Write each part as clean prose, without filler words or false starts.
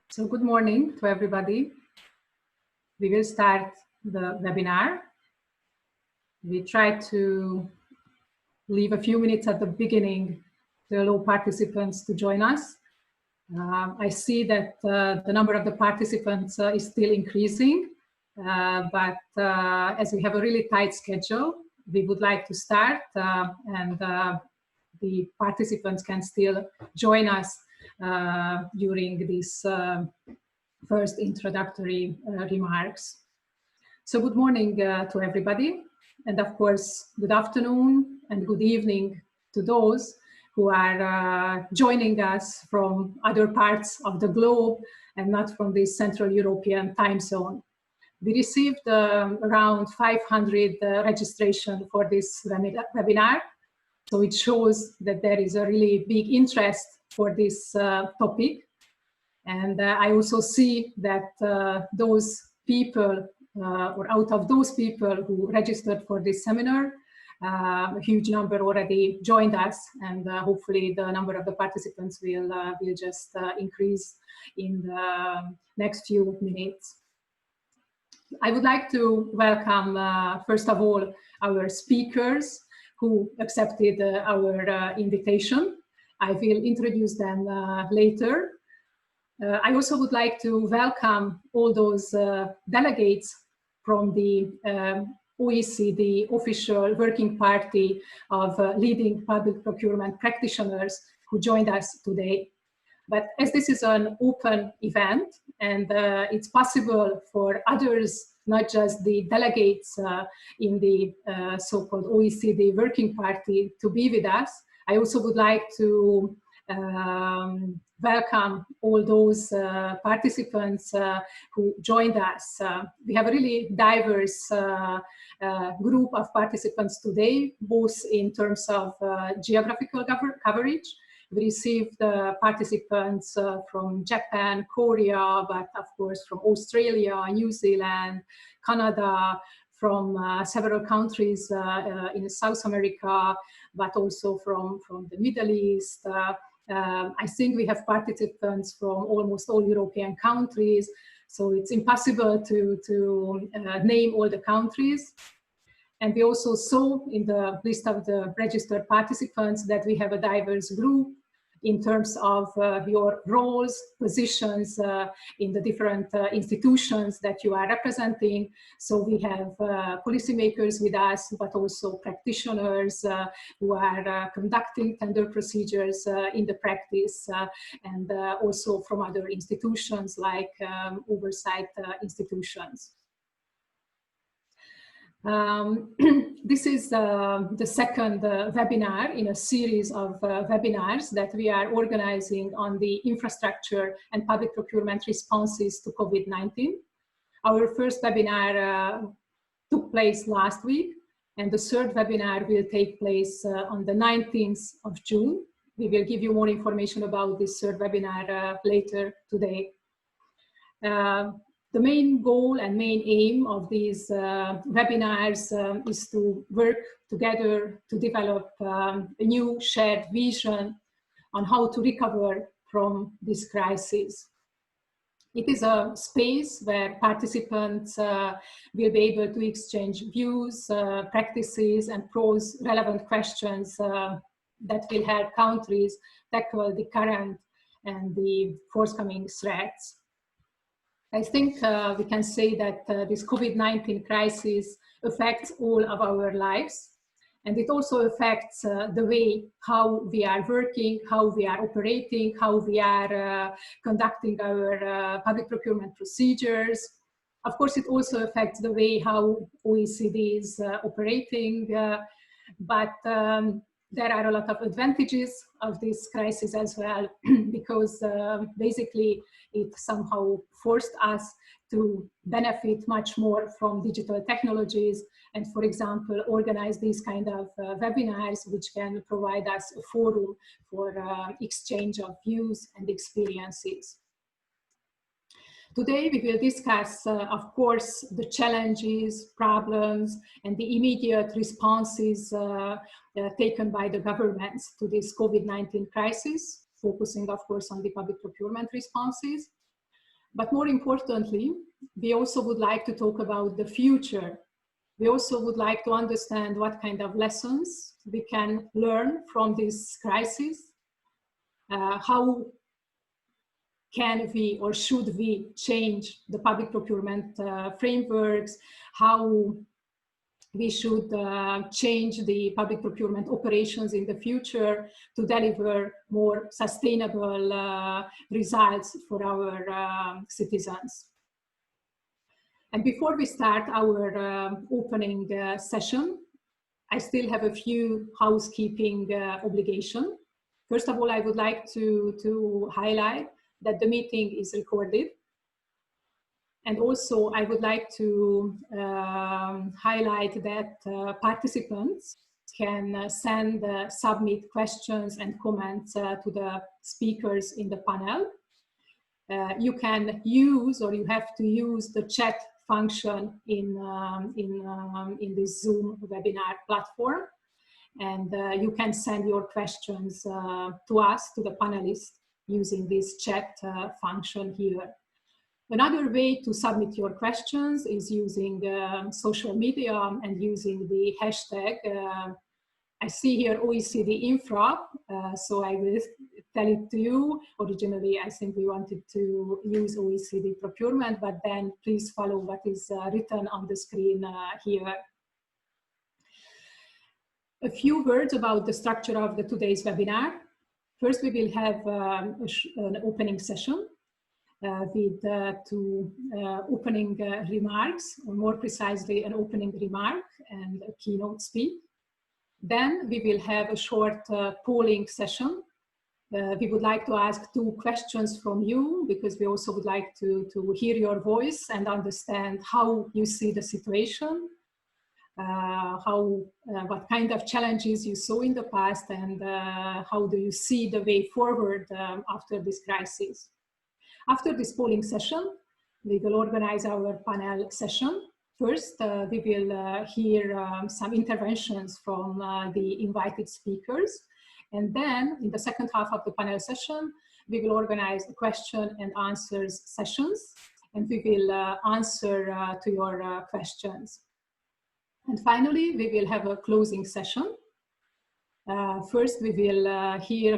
So good morning to everybody. We will start the webinar. We try to leave a few minutes at the beginning to allow participants to join us. I see that the number of the participants is still increasing, but as we have a really tight schedule, we would like to start and the participants can still join us during these first introductory remarks. So good morning to everybody, and of course, good afternoon and good evening to those who are joining us from other parts of the globe and not from the Central European time zone. We received around 500 registration for this webinar, so it shows that there is a really big interest for this topic. And I also see that those people, or out of those people who registered for this seminar, a huge number already joined us, and hopefully the number of the participants will just increase in the next few minutes. I would like to welcome, first of all, our speakers who accepted our invitation. I will introduce them later. I also would like to welcome all those delegates from the OECD official working party of leading public procurement practitioners who joined us today. But as this is an open event and it's possible for others, not just the delegates in the so-called OECD working party to be with us, I also would like to welcome all those participants who joined us. We have a really diverse group of participants today, both in terms of geographical coverage. We received participants from Japan, Korea, but of course from Australia, New Zealand, Canada, from several countries in South America, but also from the Middle East. I think we have participants from almost all European countries, so it's impossible to name all the countries. And we also saw in the list of the registered participants that we have a diverse group in terms of your roles, positions in the different institutions that you are representing. So we have policymakers with us, but also practitioners who are conducting tender procedures in the practice, and also from other institutions like oversight institutions. This is the second webinar in a series of webinars that we are organizing on the infrastructure and public procurement responses to COVID-19. Our first webinar took place last week, and the third webinar will take place on the 19th of June. We will give you more information about this third webinar later today. The main goal and main aim of these webinars is to work together to develop a new shared vision on how to recover from this crisis. It is a space where participants will be able to exchange views, practices, and pose relevant questions that will help countries tackle the current and the forthcoming threats. I think we can say that this COVID-19 crisis affects all of our lives, and it also affects the way how we are working, how we are operating, how we are conducting our public procurement procedures. Of course, it also affects the way how OECD is operating, but there are a lot of advantages of this crisis as well, because basically it somehow forced us to benefit much more from digital technologies and, for example, organize these kind of webinars which can provide us a forum for exchange of views and experiences. Today we will discuss, of course, the challenges, problems, and the immediate responses taken by the governments to this COVID-19 crisis, focusing, of course, on the public procurement responses. But more importantly, we also would like to talk about the future. We also would like to understand what kind of lessons we can learn from this crisis, how can we or should we change the public procurement frameworks, how we should change the public procurement operations in the future to deliver more sustainable results for our citizens. And before we start our opening session, I still have a few housekeeping obligations. First of all, I would like to highlight that the meeting is recorded. And also I would like to highlight that participants can submit questions and comments to the speakers in the panel. You can use, or you have to use, the chat function in this Zoom webinar platform. And you can send your questions to us, to the panelists, using this chat function here. Another way to submit your questions is using social media and using the hashtag I see here OECD Infra, so I will tell it to you. Originally, I simply wanted to use OECD Procurement, but then please follow what is written on the screen here. A few words about the structure of the today's webinar. First, we will have an opening session with two opening remarks, or more precisely, an opening remark and a keynote speech. Then we will have a short polling session. We would like to ask 2 questions from you, because we also would like to hear your voice and understand how you see the situation, what kind of challenges you saw in the past, and how do you see the way forward after this crisis. After this polling session, we will organize our panel session. First, we will hear some interventions from the invited speakers. And then in the second half of the panel session, we will organize question and answers sessions, and we will answer to your questions. And finally, we will have a closing session. First, we will hear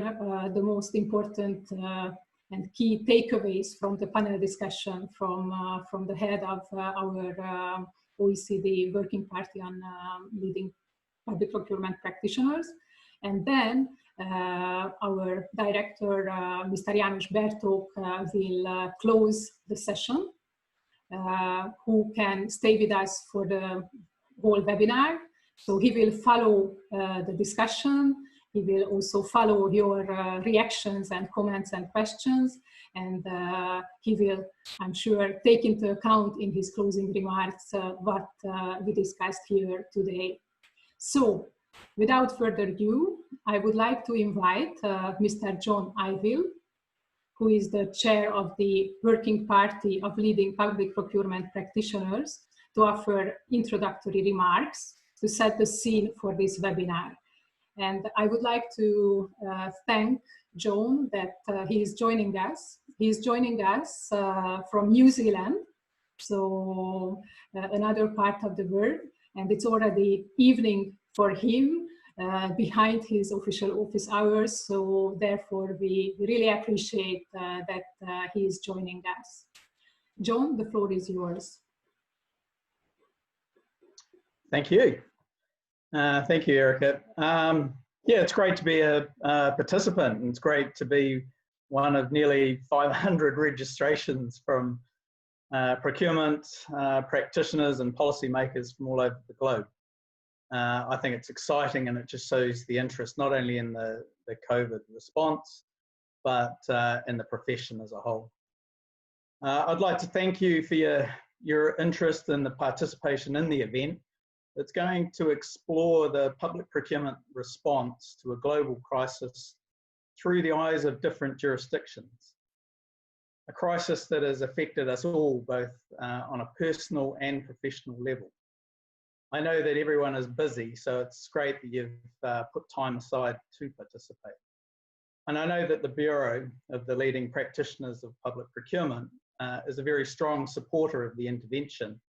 the most important and key takeaways from the panel discussion from the head of our OECD Working Party on Leading Public Procurement Practitioners. And then our director, Mr. János Bertók, will close the session, who can stay with us for the whole webinar. So he will follow the discussion. He will also follow your reactions and comments and questions. And he will, I'm sure, take into account in his closing remarks what we discussed here today. So without further ado, I would like to invite Mr. John Ivill, who is the chair of the Working Party of Leading Public Procurement Practitioners, to offer introductory remarks to set the scene for this webinar. And I would like to thank John that he is joining us. He is joining us from New Zealand, so another part of the world, and it's already evening for him behind his official office hours, so therefore we really appreciate that he is joining us. John, the floor is yours. Thank you. Thank you, Erica. Yeah, it's great to be a participant, and it's great to be one of nearly 500 registrations from procurement practitioners and policymakers from all over the globe. I think it's exciting, and it just shows the interest not only in the COVID response, but in the profession as a whole. I'd like to thank you for your interest in the participation in the event. It's going to explore the public procurement response to a global crisis through the eyes of different jurisdictions. A crisis that has affected us all, both on a personal and professional level. I know that everyone is busy, so it's great that you've put time aside to participate. And I know that the Bureau of the Leading Practitioners of Public Procurement is a very strong supporter of the intervention.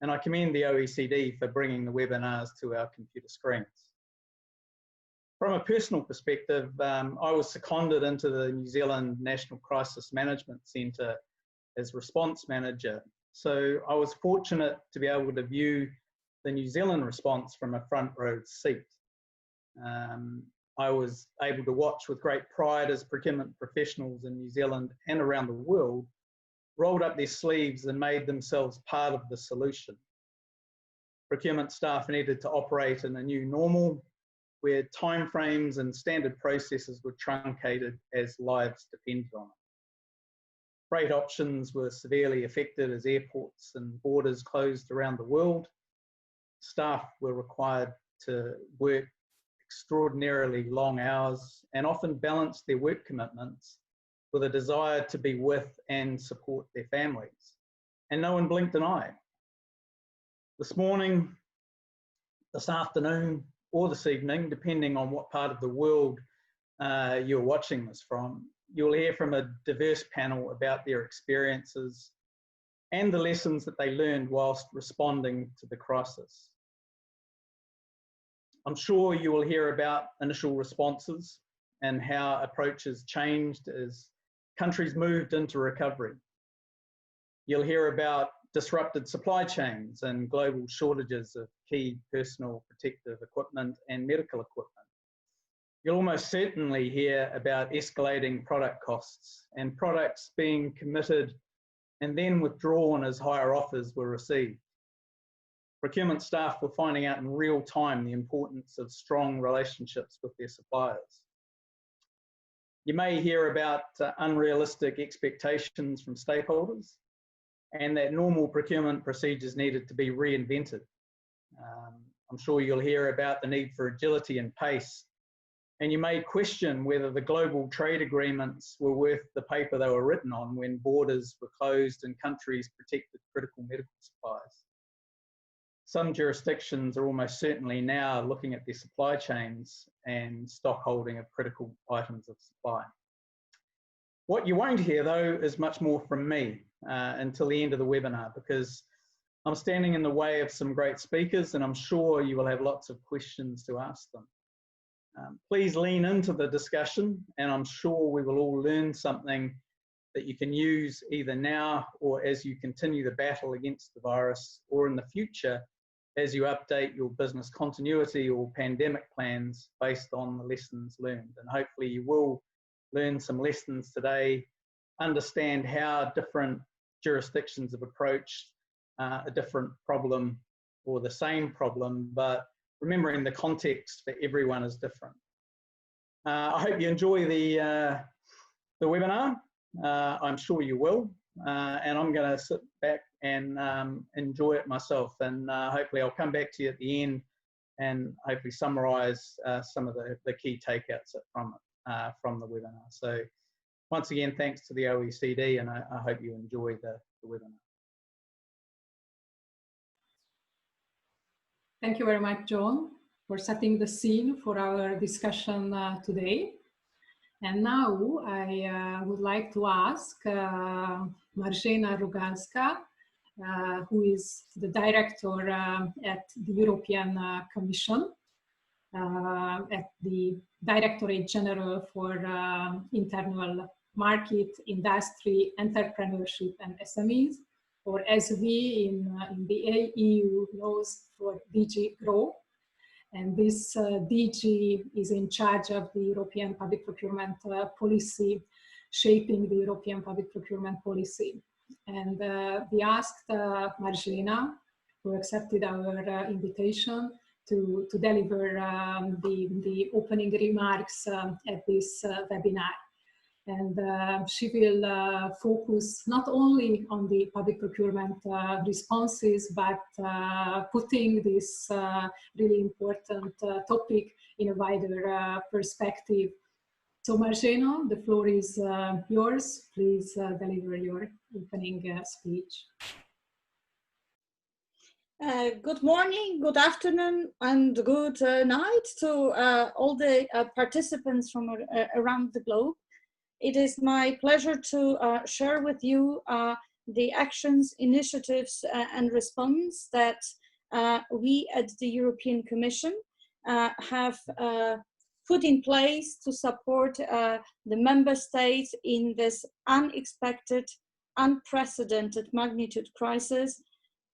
And I commend the OECD for bringing the webinars to our computer screens. From a personal perspective, I was seconded into the New Zealand National Crisis Management Centre as response manager. So I was fortunate to be able to view the New Zealand response from a front row seat. I was able to watch with great pride as procurement professionals in New Zealand and around the world rolled up their sleeves and made themselves part of the solution. Procurement staff needed to operate in a new normal where timeframes and standard processes were truncated as lives depended on it. Freight options were severely affected as airports and borders closed around the world. Staff were required to work extraordinarily long hours and often balance their work commitments with a desire to be with and support their families. And no one blinked an eye. This morning, this afternoon, or this evening, depending on what part of the world you're watching this from, you'll hear from a diverse panel about their experiences and the lessons that they learned whilst responding to the crisis. I'm sure you will hear about initial responses and how approaches changed as countries moved into recovery. You'll hear about disrupted supply chains and global shortages of key personal protective equipment and medical equipment. You'll almost certainly hear about escalating product costs and products being committed and then withdrawn as higher offers were received. Procurement staff were finding out in real time the importance of strong relationships with their suppliers. You may hear about unrealistic expectations from stakeholders and that normal procurement procedures needed to be reinvented. I'm sure you'll hear about the need for agility and pace, and you may question whether the global trade agreements were worth the paper they were written on when borders were closed and countries protected critical medical supplies. Some jurisdictions are almost certainly now looking at their supply chains and stock holding of critical items of supply. What you won't hear, though, is much more from me until the end of the webinar, because I'm standing in the way of some great speakers and I'm sure you will have lots of questions to ask them. Please lean into the discussion and I'm sure we will all learn something that you can use either now or as you continue the battle against the virus, or in the future as you update your business continuity or pandemic plans based on the lessons learned. And hopefully you will learn some lessons today, understand how different jurisdictions have approached a different problem or the same problem, but remembering the context for everyone is different. I hope you enjoy the webinar. I'm sure you will, and I'm going to sit back and enjoy it myself, and hopefully I'll come back to you at the end and hopefully summarise some of the key takeouts from the webinar. So once again, thanks to the OECD, and I hope you enjoy the webinar. Thank you very much, John, for setting the scene for our discussion today. And now I would like to ask Marzena Rogalska, who is the director at the European Commission, at the Directorate General for Internal Market, Industry, Entrepreneurship and SMEs, or as we in the EU knows for DG GROW. And this DG is in charge of the European public procurement policy, shaping the European public procurement policy. And we asked Marzena, who accepted our invitation, to deliver the opening remarks at this webinar. And she will focus not only on the public procurement responses, but putting this really important topic in a wider perspective. So Marzena, the floor is yours. Please deliver your opening speech. Good morning, good afternoon, and good night to all the participants from around the globe. It is my pleasure to share with you the actions, initiatives, and response that we at the European Commission have put in place to support the member states in this unexpected, unprecedented magnitude crisis.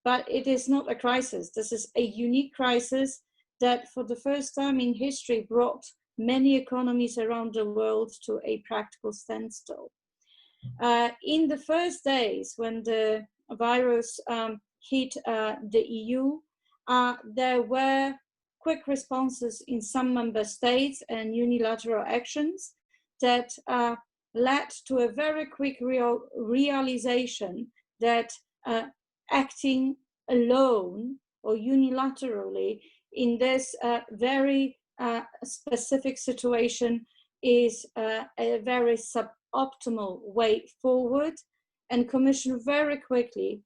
But it is not a crisis. This is a unique crisis that for the first time in history brought many economies around the world to a practical standstill. In the first days when the virus hit the EU, there were quick responses in some member states and unilateral actions that led to a very quick realization that acting alone or unilaterally in this very specific situation is a very suboptimal way forward, and Commission very quickly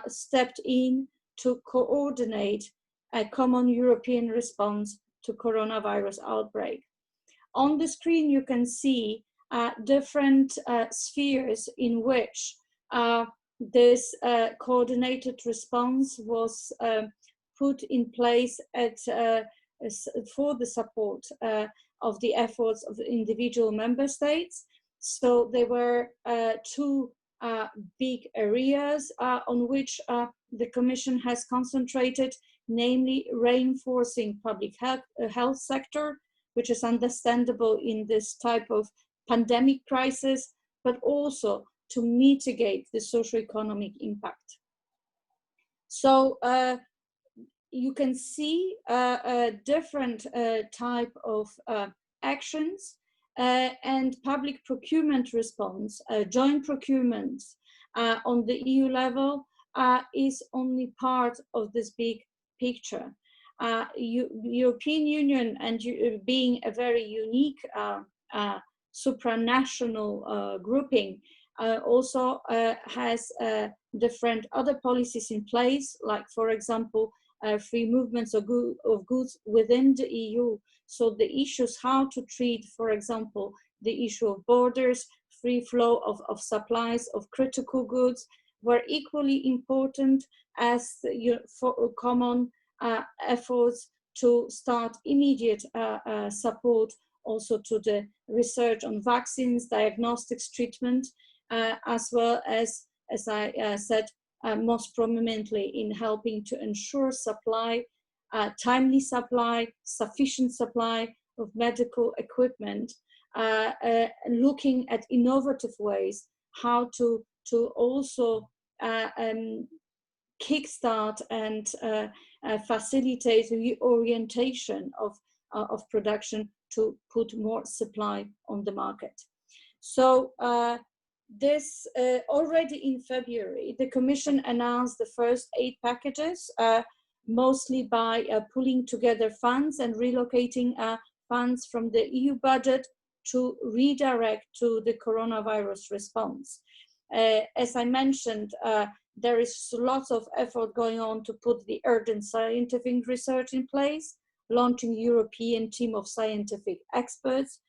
stepped in to coordinate a common European response to coronavirus outbreak. On the screen you can see different spheres in which this coordinated response was put in place at for the support of the efforts of the individual member states. So there were two big areas on which the Commission has concentrated, namely reinforcing public health sector, which is understandable in this type of pandemic crisis, but also to mitigate the socio-economic impact. So you can see a different type of actions and public procurement response, joint procurement on the EU level is only part of this big picture. European Union, and being a very unique supranational grouping, also has different other policies in place, like, for example, free movements of goods within the EU. So the issues how to treat, for example, the issue of borders, free flow of supplies of critical goods were equally important as for common efforts to start immediate support also to the research on vaccines, diagnostics, treatment, as well as I said, most prominently in helping to ensure supply, timely supply, sufficient supply of medical equipment, looking at innovative ways how to also kickstart and facilitate the orientation of production to put more supply on the market. So this already in February, the Commission announced the first 8 packages, mostly by pulling together funds and relocating funds from the EU budget to redirect to the coronavirus response. As I mentioned, there is lots of effort going on to put the urgent scientific research in place, launching a European team of scientific experts,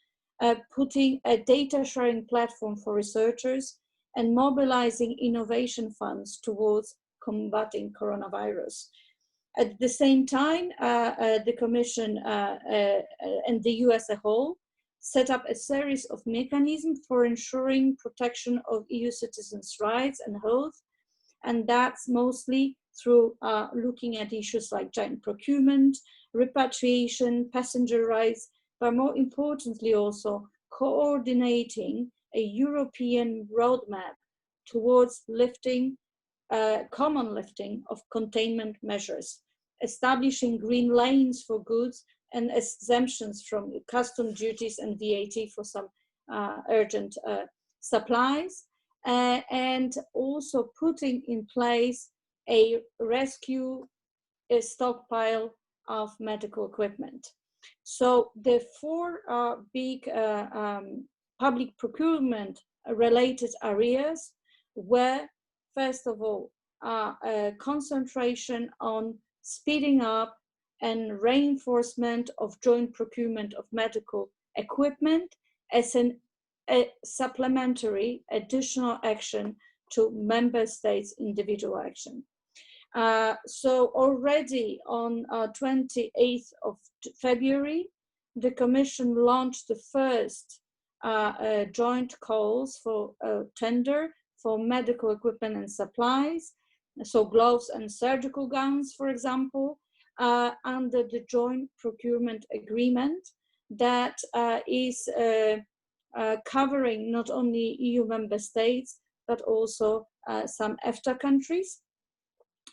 putting a data sharing platform for researchers, and mobilizing innovation funds towards combating coronavirus. At the same time, the Commission and the EU as a whole set up a series of mechanisms for ensuring protection of EU citizens' rights and health, and that's mostly through looking at issues like joint procurement, repatriation, passenger rights, but more importantly also coordinating a European roadmap towards lifting, common lifting of containment measures, establishing green lanes for goods and exemptions from custom duties and VAT for some urgent supplies, and also putting in place a rescue stockpile of medical equipment. So the 4 big public procurement related areas were, first of all, a concentration on speeding up and reinforcement of joint procurement of medical equipment as a supplementary additional action to member states' individual action. So already on 28th of February, the Commission launched the first joint calls for tender for medical equipment and supplies, so gloves and surgical gowns, for example, under the joint procurement agreement that is covering not only EU member states, but also some EFTA countries.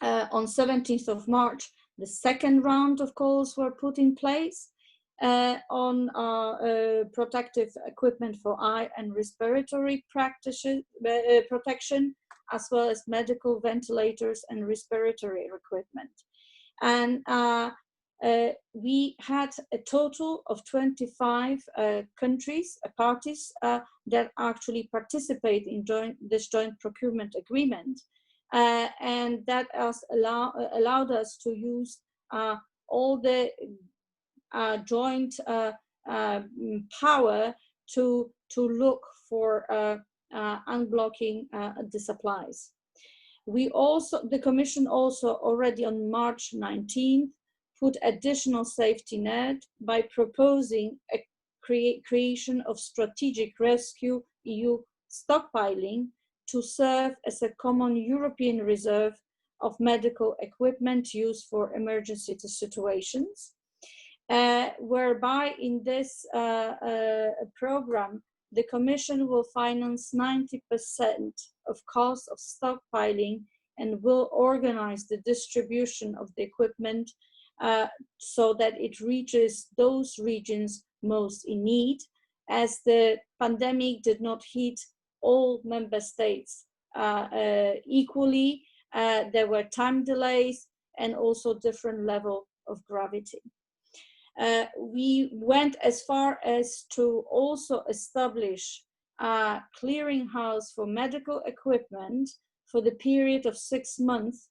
On 17th of March, the second round of calls were put in place on protective equipment for eye and respiratory protection, as well as medical ventilators and respiratory equipment. And we had a total of 25 countries, parties that actually participate in this joint procurement agreement. And that allowed us to use all the joint power to look for unblocking the supplies. The Commission also already on March 19th put additional safety net by proposing a creation of strategic rescue EU stockpiling to serve as a common European reserve of medical equipment used for emergency situations, whereby in this program, the Commission will finance 90% of cost of stockpiling and will organize the distribution of the equipment so that it reaches those regions most in need, as the pandemic did not hit all member states equally. There were time delays and also different level of gravity. We went as far as to also establish a clearinghouse for medical equipment for the period of 6 months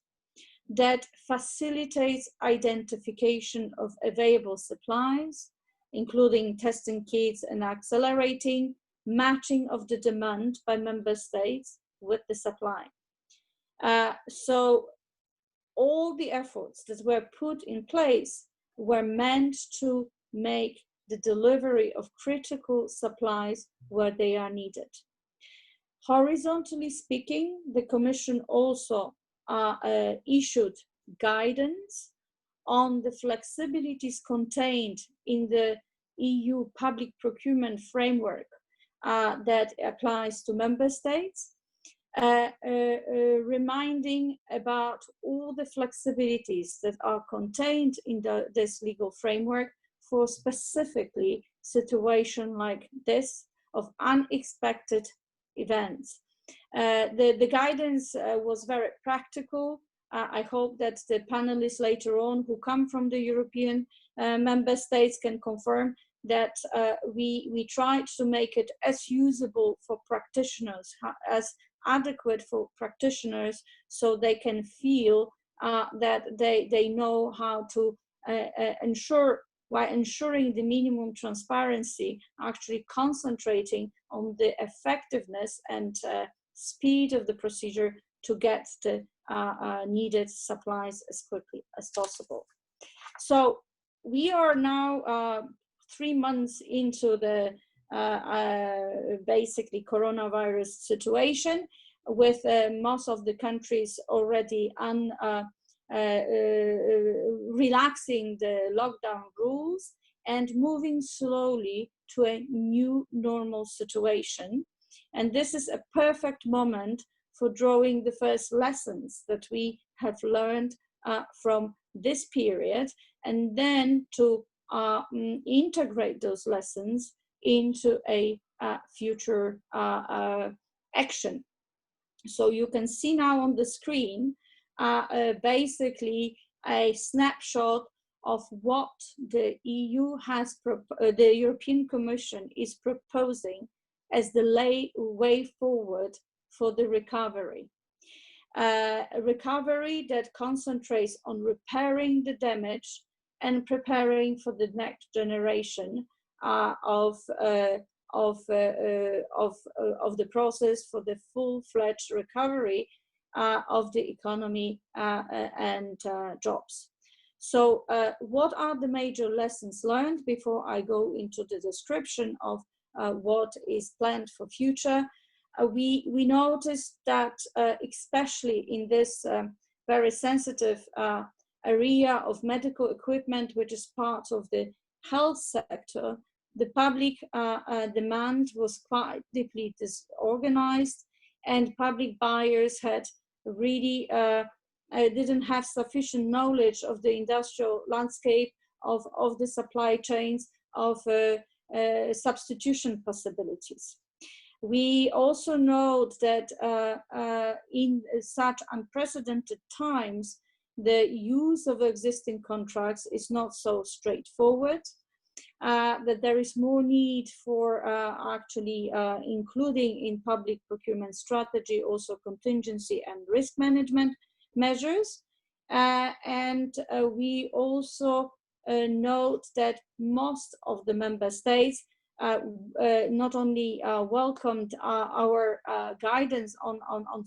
that facilitates identification of available supplies, including testing kits and accelerating matching of the demand by member states with the supply. So all the efforts that were put in place were meant to make the delivery of critical supplies where they are needed. Horizontally speaking, the Commission also issued guidance on the flexibilities contained in the EU public procurement framework that applies to member states, reminding about all the flexibilities that are contained in this legal framework for specifically situation like this of unexpected events. The guidance was very practical. I hope that the panelists later on who come from the European member states can confirm that we tried to make it as usable for practitioners, as adequate for practitioners, so they can feel that they know how to ensure, while ensuring the minimum transparency, actually concentrating on the effectiveness and speed of the procedure to get the needed supplies as quickly as possible. So we are now 3 months into the basically coronavirus situation, with most of the countries already relaxing the lockdown rules and moving slowly to a new normal situation. And this is a perfect moment for drawing the first lessons that we have learned from this period, and then to integrate those lessons into a future action. So you can see now on the screen basically a snapshot of what the EU has, the European Commission is proposing as the way forward for the recovery. A recovery that concentrates on repairing the damage and preparing for the next generation of the process for the full-fledged recovery of the economy and jobs. So what are the major lessons learned before I go into the description of what is planned for future? We noticed that especially in this very sensitive area of medical equipment, which is part of the health sector, the public demand was quite deeply disorganized, and public buyers had really didn't have sufficient knowledge of the industrial landscape, of the supply chains, of substitution possibilities. We also note that in such unprecedented times, the use of existing contracts is not so straightforward, that there is more need for actually including in public procurement strategy also contingency and risk management measures. And we also note that most of the member states not only welcomed our guidance on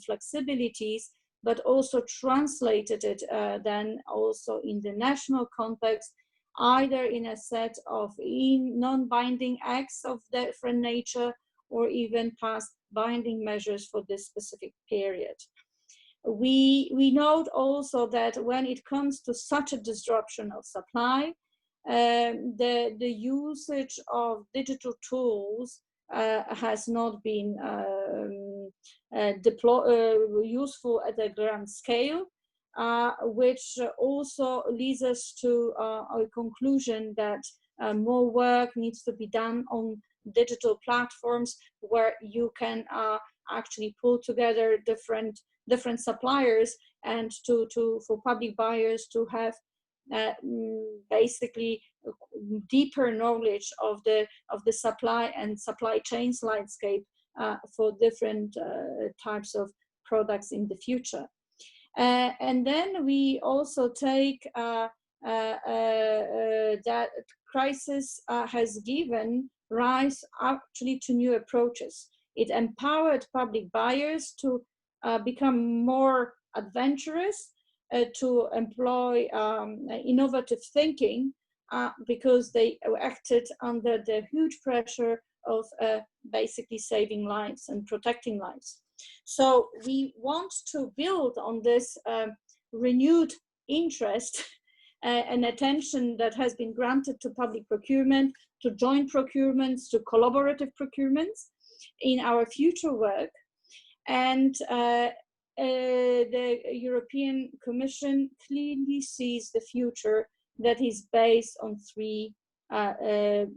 flexibilities, but also translated it then also in the national context, either in a set of non-binding acts of different nature, or even past binding measures for this specific period. We note also that when it comes to such a disruption of supply, the usage of digital tools has not been useful at a grand scale, which also leads us to a conclusion that more work needs to be done on digital platforms where you can actually pull together different suppliers, and for public buyers to have basically deeper knowledge of the supply and supply chains landscape for different types of products in the future. And then we also take that crisis has given rise actually to new approaches. It empowered public buyers to become more adventurous, to employ innovative thinking, because they acted under the huge pressure of basically saving lives and protecting lives. So we want to build on this renewed interest and attention that has been granted to public procurement, to joint procurements, to collaborative procurements in our future work. And the European Commission clearly sees the future that is based on three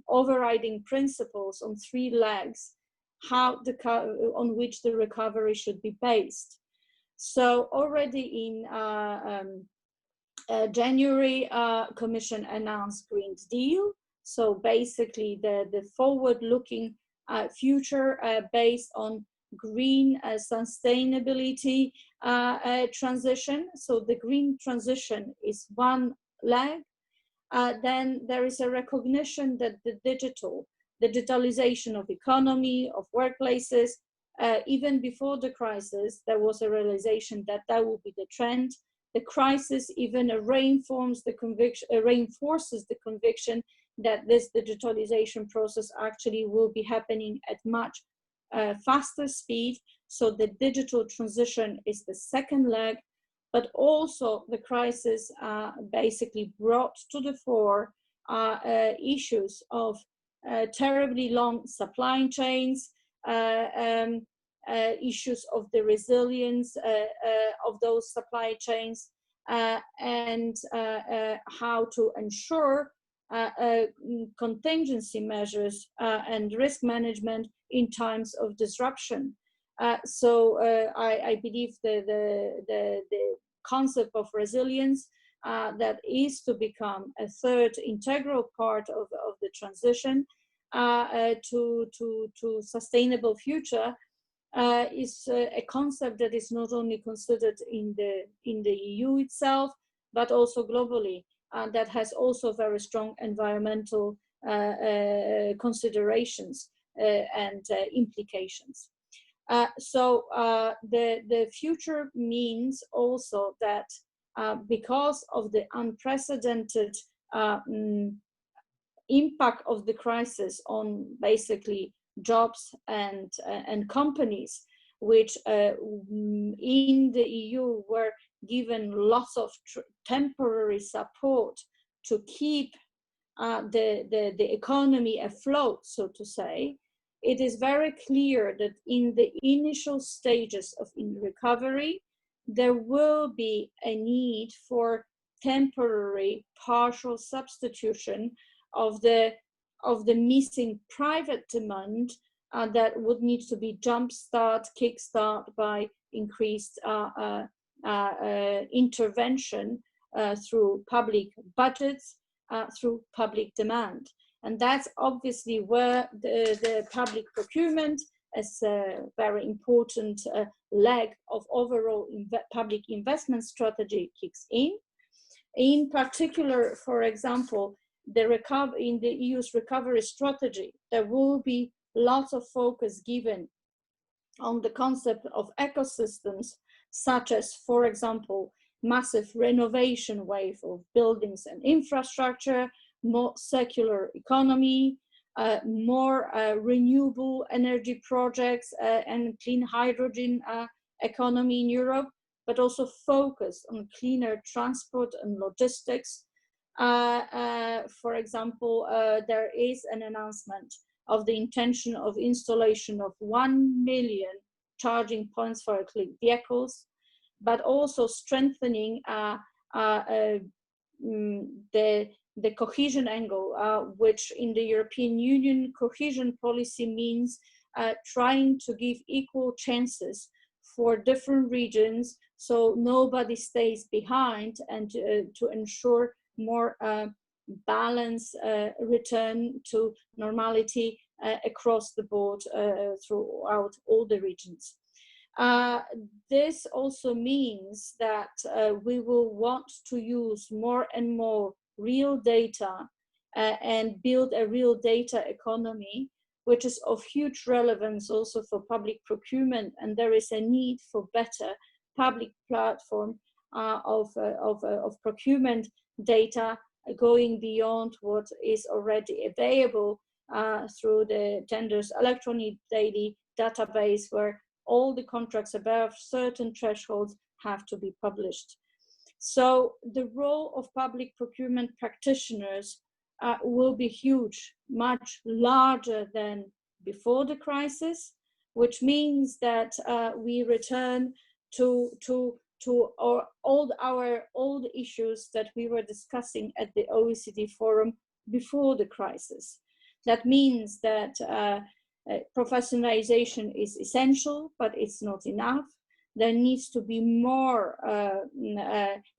overriding principles, on three legs, on which the recovery should be based. So already in January, Commission announced Green Deal. So basically the forward-looking future based on green sustainability transition. So the green transition is one leg. Then there is a recognition that the digitalization of economy, of workplaces, even before the crisis, there was a realization that that will be the trend. The crisis even reinforces the conviction that this digitalization process actually will be happening at much faster speed. So the digital transition is the second leg, but also the crisis basically brought to the fore issues of terribly long supply chains, issues of the resilience of those supply chains, and how to ensure contingency measures and risk management in times of disruption. So I believe the concept of resilience that is to become a third integral part of the transition to sustainable future is a concept that is not only considered in the EU itself, but also globally, that has also very strong environmental considerations and implications. So the future means also that because of the unprecedented impact of the crisis on basically jobs and companies, which in the EU were given lots of temporary support to keep the economy afloat, so to say, it is very clear that in the initial stages of recovery, there will be a need for temporary partial substitution of the missing private demand that would need to be kickstart by increased intervention through public budgets, through public demand. And that's obviously where the public procurement as a very important leg of overall public investment strategy kicks in. In particular, for example, in the EU's recovery strategy, there will be lots of focus given on the concept of ecosystems such as, for example, massive renovation wave of buildings and infrastructure, more circular economy, more renewable energy projects and clean hydrogen economy in Europe, but also focus on cleaner transport and logistics. For example, there is an announcement of the intention of installation of 1 million charging points for electric vehicles, but also strengthening the cohesion angle, which in the European Union cohesion policy means trying to give equal chances for different regions so nobody stays behind, and to ensure more balanced return to normality across the board throughout all the regions. This also means that we will want to use more and more real data and build a real data economy, which is of huge relevance also for public procurement, and there is a need for better public platform of procurement data going beyond what is already available through the tenders electronic daily database, where all the contracts above certain thresholds have to be published. So the role of public procurement practitioners will be huge, much larger than before the crisis, which means that we return to our old issues that we were discussing at the OECD forum before the crisis. That means that professionalization is essential, but it's not enough. There needs to be more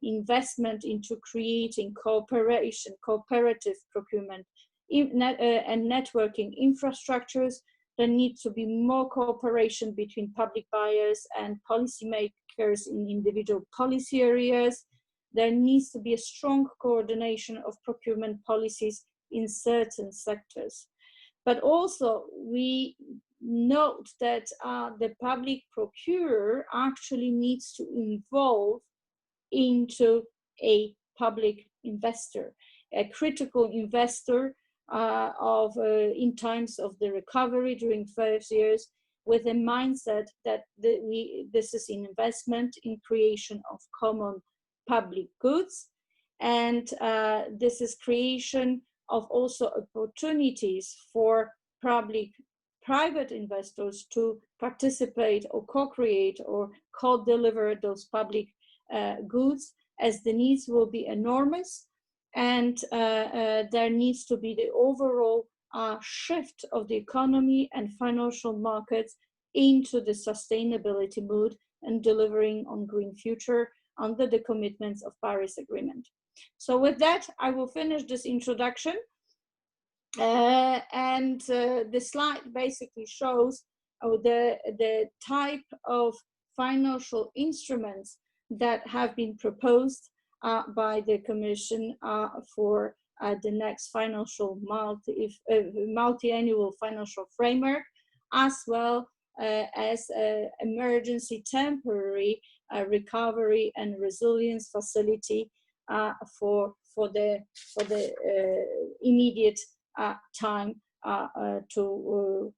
investment into creating cooperation, cooperative procurement, and networking infrastructures. There needs to be more cooperation between public buyers and policymakers in individual policy areas. There needs to be a strong coordination of procurement policies in certain sectors. But also, we note that the public procurer actually needs to evolve into a public investor, a critical investor in times of the recovery during first years, with a mindset that this is an investment in creation of common public goods, and this is creation of also opportunities for private investors to participate or co-create or co-deliver those public goods, as the needs will be enormous, and there needs to be the overall shift of the economy and financial markets into the sustainability mood and delivering on green future under the commitments of Paris Agreement. So with that, I will finish this introduction. The slide basically shows the type of financial instruments that have been proposed by the Commission for the next financial multi-annual financial framework, as well as emergency temporary recovery and resilience facility for the immediate time to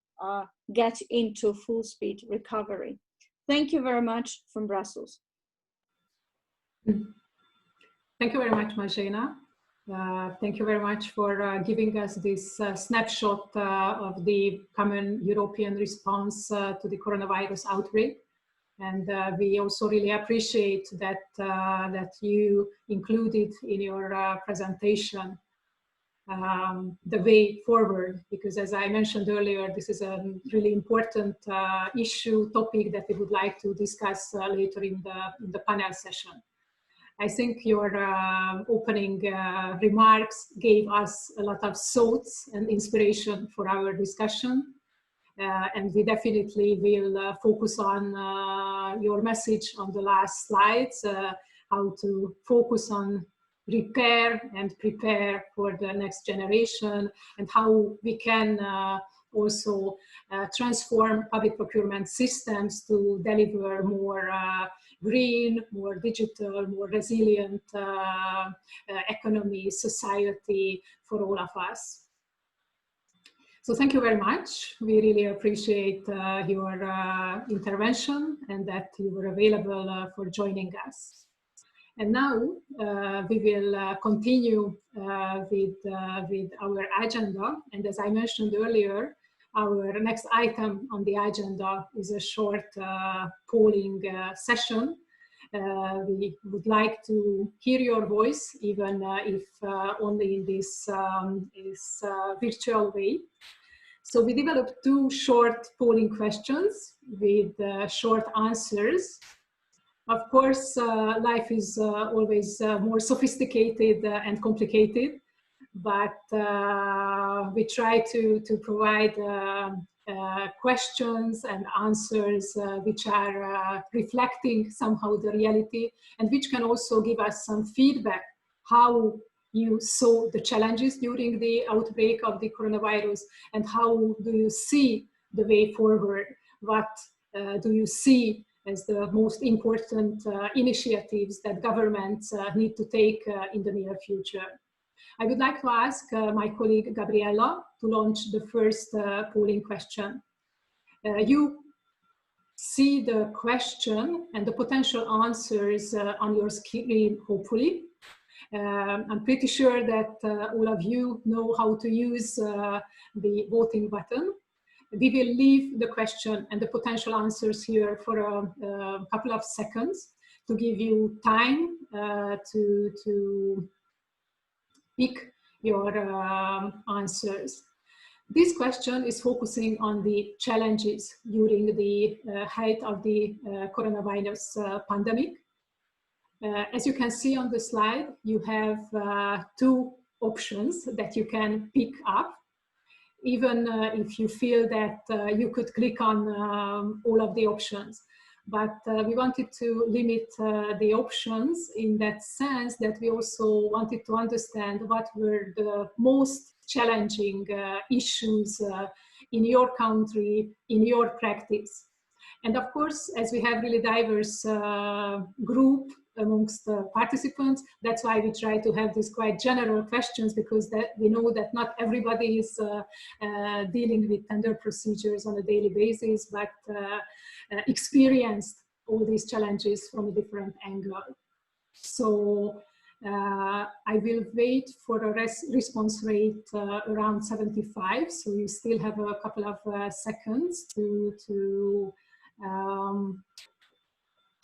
get into full speed recovery. Thank you very much from Brussels. Thank you very much, Marzena. Thank you very much for giving us this snapshot of the common European response to the coronavirus outbreak. And we also really appreciate that, that you included in your presentation the way forward, because as I mentioned earlier, this is a really important topic that we would like to discuss later in the panel session. I think your opening remarks gave us a lot of thoughts and inspiration for our discussion. And we definitely will focus on your message on the last slides, how to focus on repair and prepare for the next generation, and how we can also transform public procurement systems to deliver more green, more digital, more resilient economy, society for all of us. So thank you very much. We really appreciate your intervention and that you were available for joining us. And now we will continue with our agenda. And as I mentioned earlier, our next item on the agenda is a short polling session. We would like to hear your voice, even if only in this virtual way. So we developed two short polling questions with short answers. Of course, life is always more sophisticated and complicated, but we try to provide questions and answers which are reflecting somehow the reality, and which can also give us some feedback how you saw the challenges during the outbreak of the coronavirus, and how do you see the way forward? What do you see as the most important initiatives that governments need to take in the near future? I would like to ask my colleague Gabriella to launch the first polling question. You see the question and the potential answers on your screen, hopefully. I'm pretty sure that all of you know how to use the voting button. We will leave the question and the potential answers here for a couple of seconds to give you time to pick your answers. This question is focusing on the challenges during the height of the coronavirus pandemic. As you can see on the slide, you have two options that you can pick up, even if you feel that you could click on all of the options. But we wanted to limit the options in that sense that we also wanted to understand what were the most challenging issues in your country, in your practice. And of course, as we have really diverse group amongst the participants, that's why we try to have these quite general questions, because that we know that not everybody is dealing with tender procedures on a daily basis, but experienced all these challenges from a different angle. So I will wait for a response rate around 75. So you still have a couple of seconds to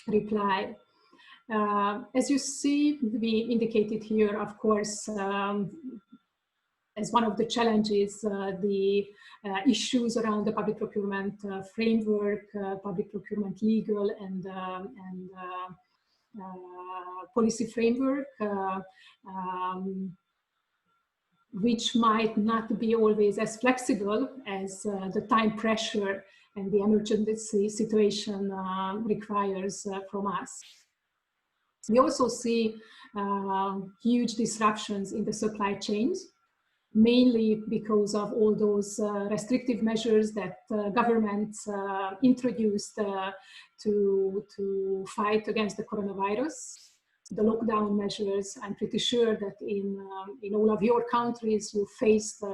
reply. As you see, we indicated here, of course, as one of the challenges, the issues around the public procurement framework, public procurement legal and policy framework, which might not be always as flexible as the time pressure and the emergency situation requires from us. We also see huge disruptions in the supply chains, mainly because of all those restrictive measures that governments introduced to fight against the coronavirus. The lockdown measures, I'm pretty sure that in all of your countries you faced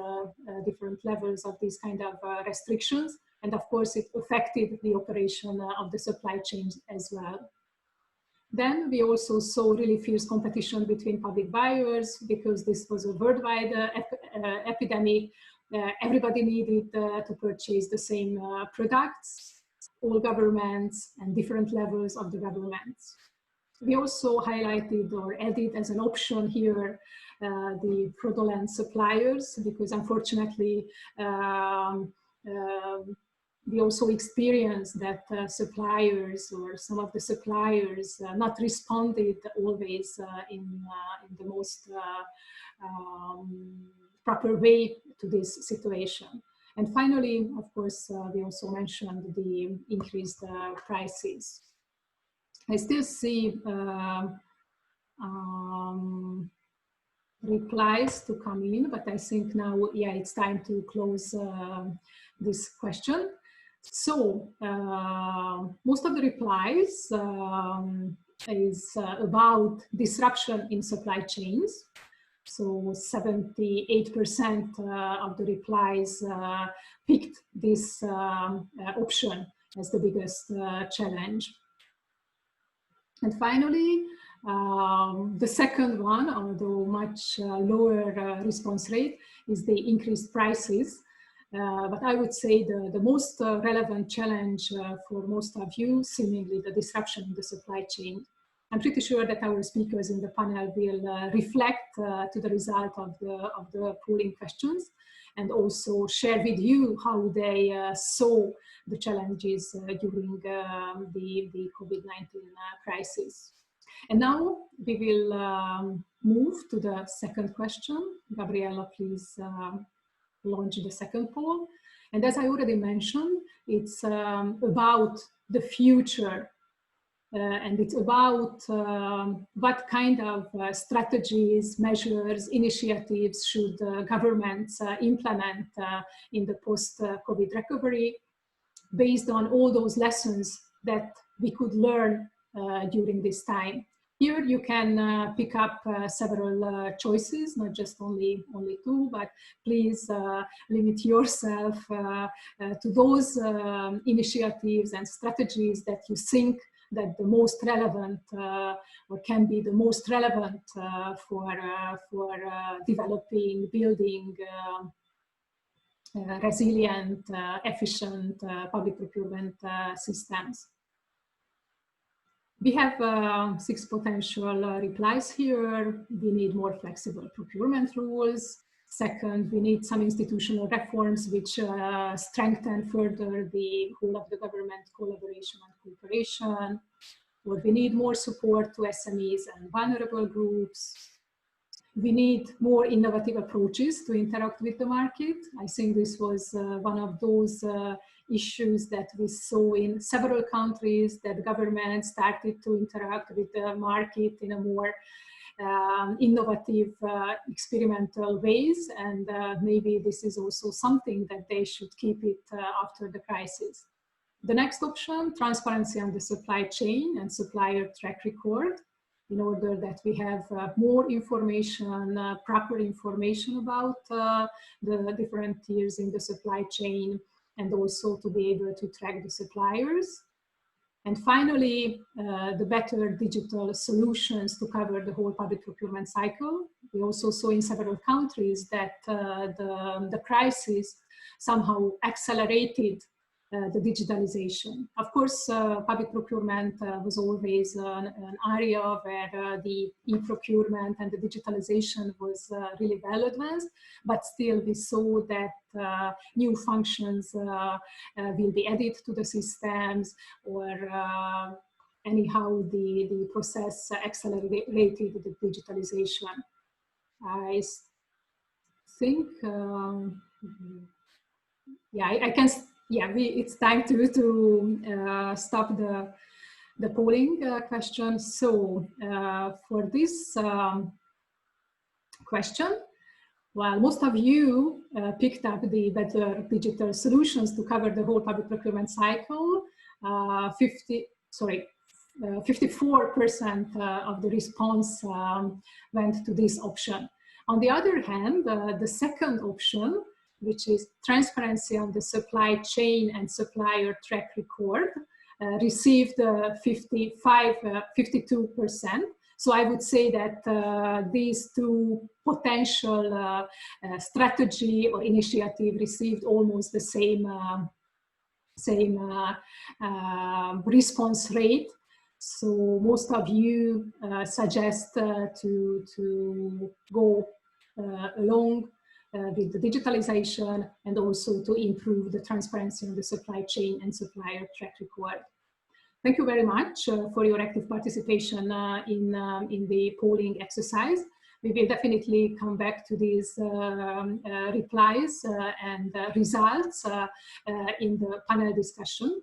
different levels of these kind of restrictions, and of course it affected the operation of the supply chains as well. Then we also saw really fierce competition between public buyers, because this was a worldwide epidemic. Everybody needed to purchase the same products, all governments and different levels of the governments. We also highlighted or added as an option here the fraudulent suppliers, because unfortunately we also experienced that suppliers or some of the suppliers not responded always in the most proper way to this situation. And finally, of course, we also mentioned the increased prices. I still see replies to come in, but I think now, yeah, it's time to close this question. So most of the replies is about disruption in supply chains. So 78% of the replies picked this option as the biggest challenge. And finally, the second one, although much lower response rate, is the increased prices. But I would say the most relevant challenge for most of you, seemingly the disruption in the supply chain. I'm pretty sure that our speakers in the panel will reflect to the result of the polling questions and also share with you how they saw the challenges during the COVID-19 crisis. And now we will move to the second question. Gabriella, please launch the second poll. And as I already mentioned, it's about the future. And it's about what kind of strategies, measures, initiatives should governments implement in the post-COVID recovery based on all those lessons that we could learn during this time. Here you can pick up several choices, not just only two, but please limit yourself to those initiatives and strategies that you think that the most relevant or can be the most relevant for developing, building resilient, efficient public procurement systems. We have 6 potential replies here. We need more flexible procurement rules. Second, we need some institutional reforms which strengthen further the whole of the government collaboration and cooperation. Or we need more support to SMEs and vulnerable groups. We need more innovative approaches to interact with the market. I think this was one of those issues that we saw in several countries, that governments started to interact with the market in a more innovative, experimental ways, and maybe this is also something that they should keep it after the crisis. The next option, transparency on the supply chain and supplier track record, in order that we have more information, proper information about the different tiers in the supply chain, and also to be able to track the suppliers. And finally, the better digital solutions to cover the whole public procurement cycle. We also saw in several countries that the crisis somehow accelerated the digitalization. Of course, public procurement was always an area where the e-procurement and the digitalization was really well advanced, but still we saw that new functions will be added to the systems, or anyhow the process accelerated the digitalization. I think, yeah, I can. Yeah, it's time to stop the polling question. So for this question, well, most of you picked up the better digital solutions to cover the whole public procurement cycle. 54% of the response went to this option. On the other hand, the second option, which is transparency on the supply chain and supplier track record, received 52%. So I would say that these two potential strategy or initiative received almost the same response rate. So most of you suggest to go along with the digitalization, and also to improve the transparency on the supply chain and supplier track record. Thank you very much for your active participation in the polling exercise. We will definitely come back to these replies and results in the panel discussion,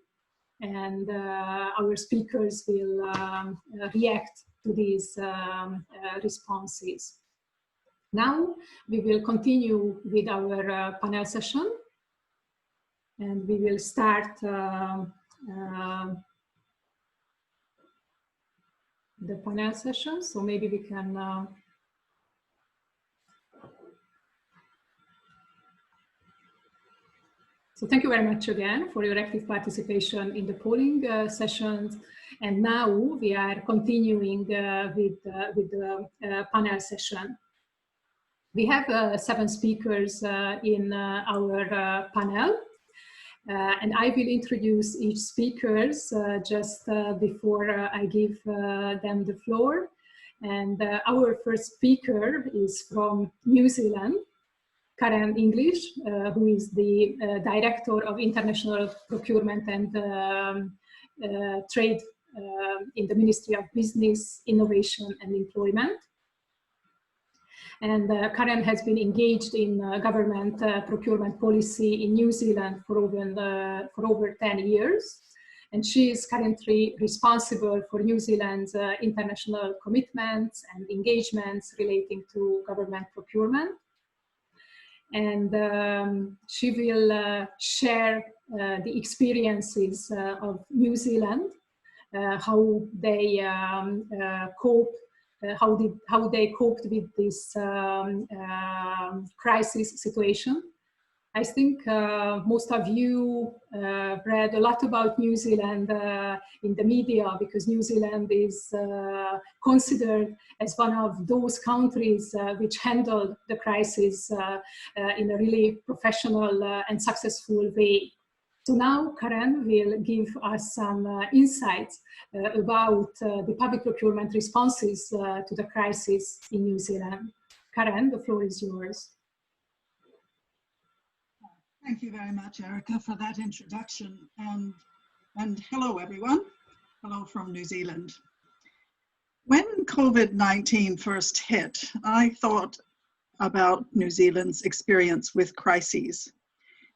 and our speakers will react to these responses. Now we will continue with our panel session. and we will start the panel session. So maybe we can so thank you very much again for your active participation in the polling sessions. And now we are continuing with the panel session. We have 7 speakers in our panel. And I will introduce each speakers just before I give them the floor. And our first speaker is from New Zealand, Karen English, who is the Director of International Procurement and Trade in the Ministry of Business, Innovation and Employment. And Karen has been engaged in government procurement policy in New Zealand for over 10 years. And she is currently responsible for New Zealand's international commitments and engagements relating to government procurement. And she will share the experiences of New Zealand, how they cope. How they coped with this crisis situation. I think most of you read a lot about New Zealand in the media, because New Zealand is considered as one of those countries which handled the crisis in a really professional and successful way. So now Karen will give us some insights about the public procurement responses to the crisis in New Zealand. Karen, the floor is yours. Thank you very much, Erica, for that introduction. And hello, everyone. Hello from New Zealand. When COVID-19 first hit, I thought about New Zealand's experience with crises.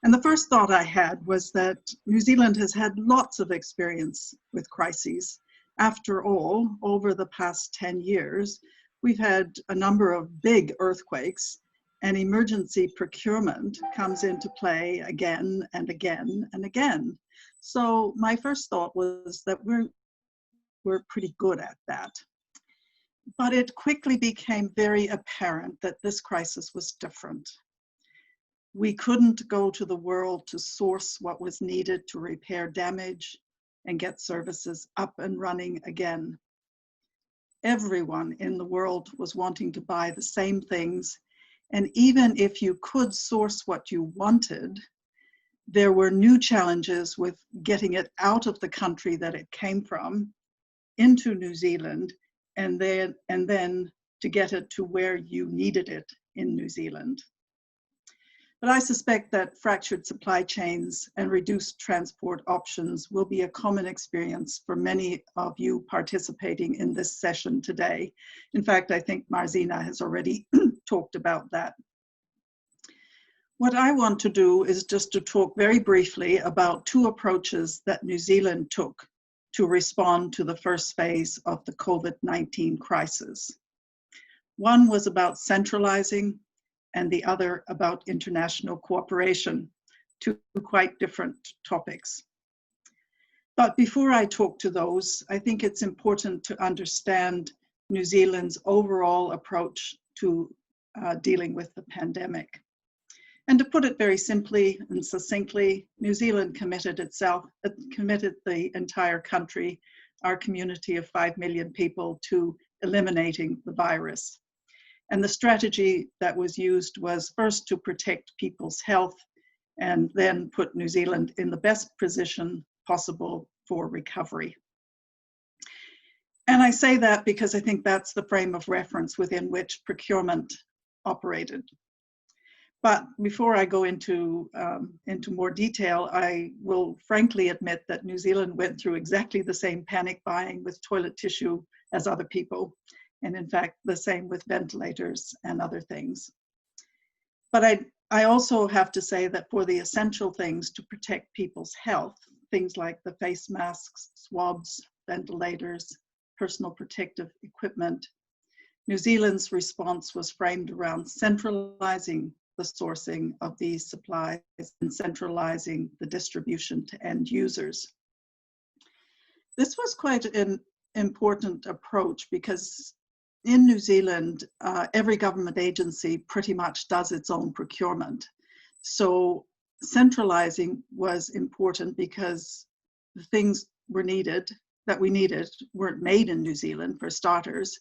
And the first thought I had was that New Zealand has had lots of experience with crises. After all, over the past 10 years, we've had a number of big earthquakes, and emergency procurement comes into play again and again and again. So my first thought was that we're pretty good at that. But it quickly became very apparent that this crisis was different. We couldn't go to the world to source what was needed to repair damage and get services up and running again. Everyone in the world was wanting to buy the same things, and even if you could source what you wanted, there were new challenges with getting it out of the country that it came from into New Zealand, and then to get it to where you needed it in New Zealand. But I suspect that fractured supply chains and reduced transport options will be a common experience for many of you participating in this session today. In fact, I think Marzina has already talked about that. What I want to do is just to talk very briefly about 2 approaches that New Zealand took to respond to the first phase of the COVID-19 crisis. One was about centralizing, and the other about international cooperation, 2 quite different topics. But before I talk to those, I think it's important to understand New Zealand's overall approach to dealing with the pandemic. And to put it very simply and succinctly, New Zealand committed the entire country, our community of 5 million people, to eliminating the virus. And the strategy that was used was first to protect people's health and then put New Zealand in the best position possible for recovery. And I say that because I think that's the frame of reference within which procurement operated. But before I go into more detail, I will frankly admit that New Zealand went through exactly the same panic buying with toilet tissue as other people. And in fact, the same with ventilators and other things. But I also have to say that for the essential things to protect people's health, things like the face masks, swabs, ventilators, personal protective equipment, New Zealand's response was framed around centralizing the sourcing of these supplies and centralizing the distribution to end users. This was quite an important approach because in New Zealand, every government agency pretty much does its own procurement. So centralizing was important because the things we needed weren't made in New Zealand for starters,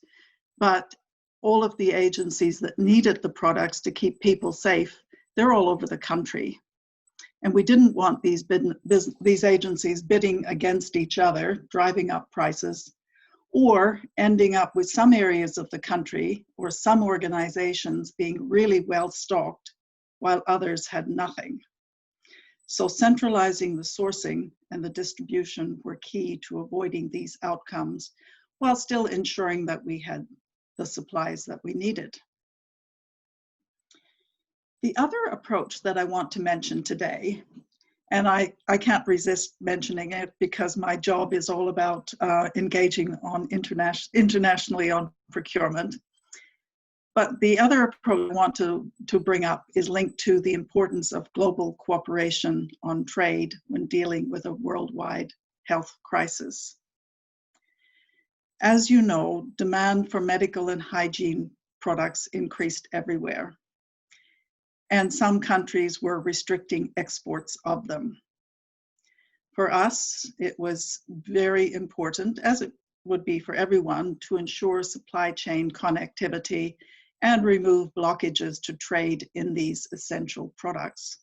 but all of the agencies that needed the products to keep people safe, they're all over the country. And we didn't want these agencies bidding against each other, driving up prices, or ending up with some areas of the country or some organizations being really well stocked while others had nothing. So centralizing the sourcing and the distribution were key to avoiding these outcomes while still ensuring that we had the supplies that we needed. The other approach that I want to mention today, and I can't resist mentioning it because my job is all about engaging on internationally on procurement. But the other approach I want to bring up is linked to the importance of global cooperation on trade when dealing with a worldwide health crisis. As you know, demand for medical and hygiene products increased everywhere, and some countries were restricting exports of them. For us, it was very important, as it would be for everyone, to ensure supply chain connectivity and remove blockages to trade in these essential products.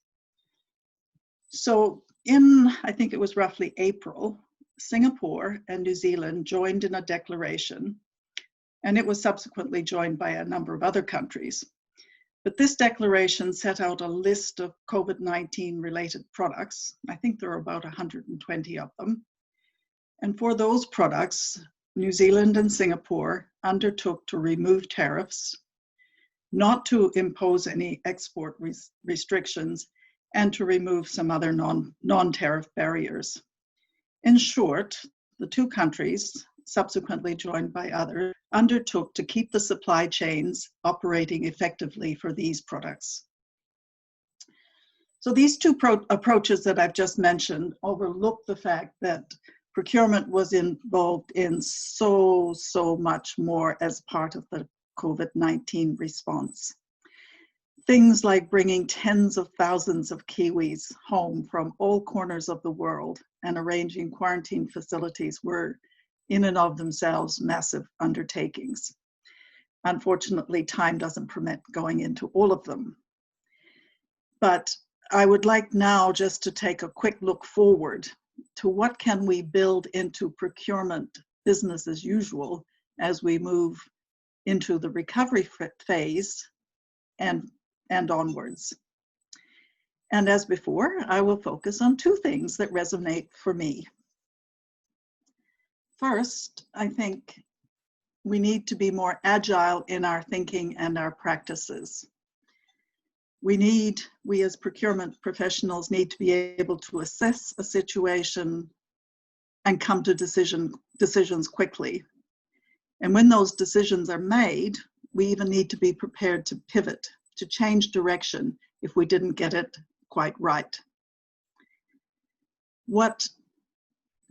So I think it was roughly April, Singapore and New Zealand joined in a declaration, and it was subsequently joined by a number of other countries. But this declaration set out a list of COVID-19 related products. I think there are about 120 of them. And for those products, New Zealand and Singapore undertook to remove tariffs, not to impose any export restrictions, and to remove some other non-tariff barriers. In short, the two countries, subsequently joined by others, undertook to keep the supply chains operating effectively for these products. So these two approaches that I've just mentioned overlook the fact that procurement was involved in so much more as part of the COVID-19 response. Things like bringing tens of thousands of Kiwis home from all corners of the world and arranging quarantine facilities were in and of themselves massive undertakings. Unfortunately, time doesn't permit going into all of them. But I would like now just to take a quick look forward to what can we build into procurement business as usual as we move into the recovery phase and onwards. And as before, I will focus on two things that resonate for me. First, I think we need to be more agile in our thinking and our practices. We as procurement professionals need to be able to assess a situation and come to decisions quickly. And when those decisions are made, we even need to be prepared to pivot, to change direction if we didn't get it quite right. What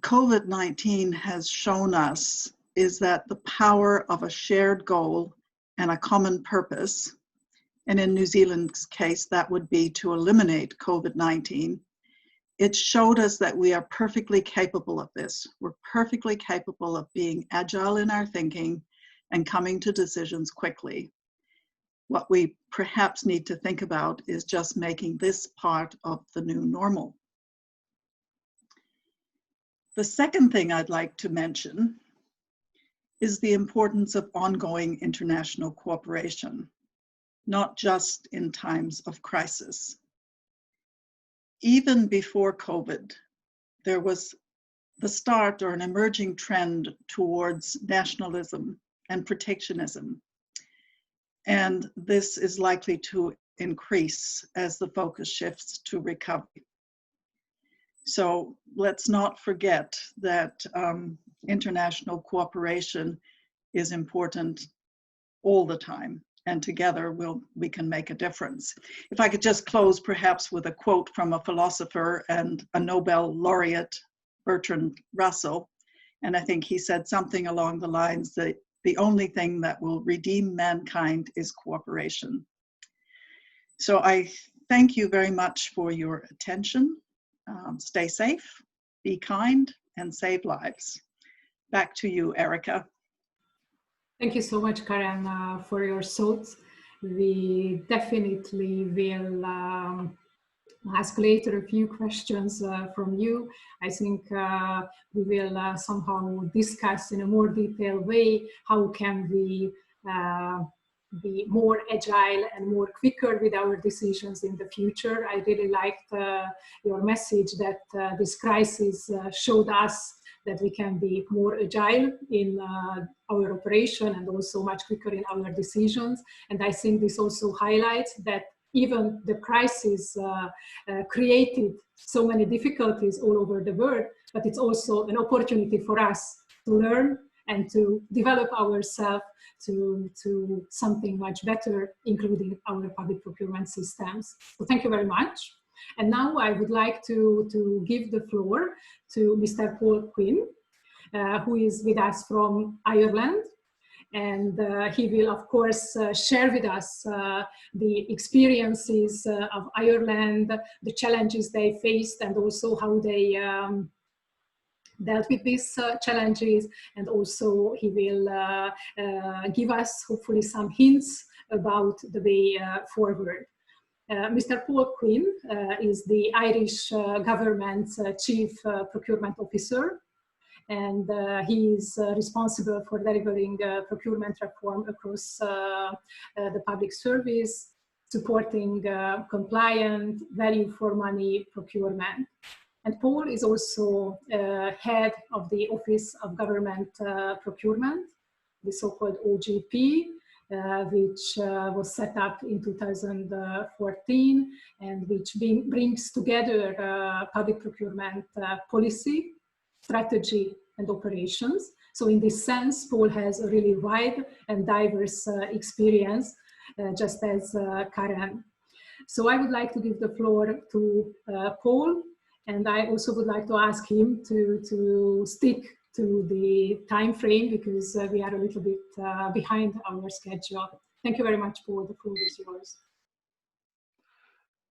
COVID-19 has shown us is that the power of a shared goal and a common purpose, and in New Zealand's case, that would be to eliminate COVID-19, it showed us that we are perfectly capable of this. We're perfectly capable of being agile in our thinking and coming to decisions quickly. What we perhaps need to think about is just making this part of the new normal. The second thing I'd like to mention is the importance of ongoing international cooperation, not just in times of crisis. Even before COVID, there was the start or an emerging trend towards nationalism and protectionism. And this is likely to increase as the focus shifts to recovery. So let's not forget that international cooperation is important all the time. and together we can make a difference. If I could just close perhaps with a quote from a philosopher and a Nobel laureate, Bertrand Russell, and I think he said something along the lines that the only thing that will redeem mankind is cooperation. So I thank you very much for your attention. Stay safe, be kind, and save lives. Back to you, Erica. Thank you so much, Karen, for your thoughts. We definitely will ask later a few questions from you. I think we will somehow discuss in a more detailed way how can we be more agile and more quicker with our decisions in the future. I really liked your message that this crisis showed us that we can be more agile in our operation and also much quicker in our decisions. And I think this also highlights that even the crisis created so many difficulties all over the world, but it's also an opportunity for us to learn and to develop ourselves to something much better, including our public procurement systems. So thank you very much. And now I would like to give the floor to Mr. Paul Quinn, who is with us from Ireland. And he will, of course, share with us the experiences of Ireland, the challenges they faced, and also how they dealt with these challenges. And also he will give us, hopefully, some hints about the way forward. Mr. Paul Quinn is the Irish government's Chief Procurement Officer, and he is responsible for delivering procurement reform across the public service, supporting compliant, value for money procurement. And Paul is also head of the Office of Government Procurement, the so-called OGP, which was set up in 2014 and which brings together public procurement policy, strategy, and operations. So in this sense, Paul has a really wide and diverse experience, just as Karen. So I would like to give the floor to Paul, and I also would like to ask him to stick to the time frame because we are a little bit behind our schedule. Thank you very much, Paul. The floor is yours.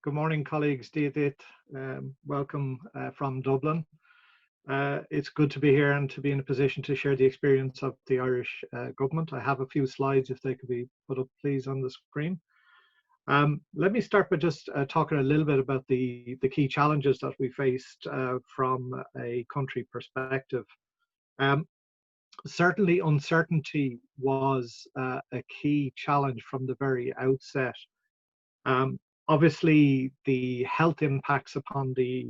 Good morning, colleagues. Díodit, welcome from Dublin. It's good to be here and to be in a position to share the experience of the Irish government. I have a few slides, if they could be put up, please, on the screen. Let me start by just talking a little bit about the key challenges that we faced from a country perspective. Certainly uncertainty was a key challenge from the very outset. Obviously, the health impacts upon the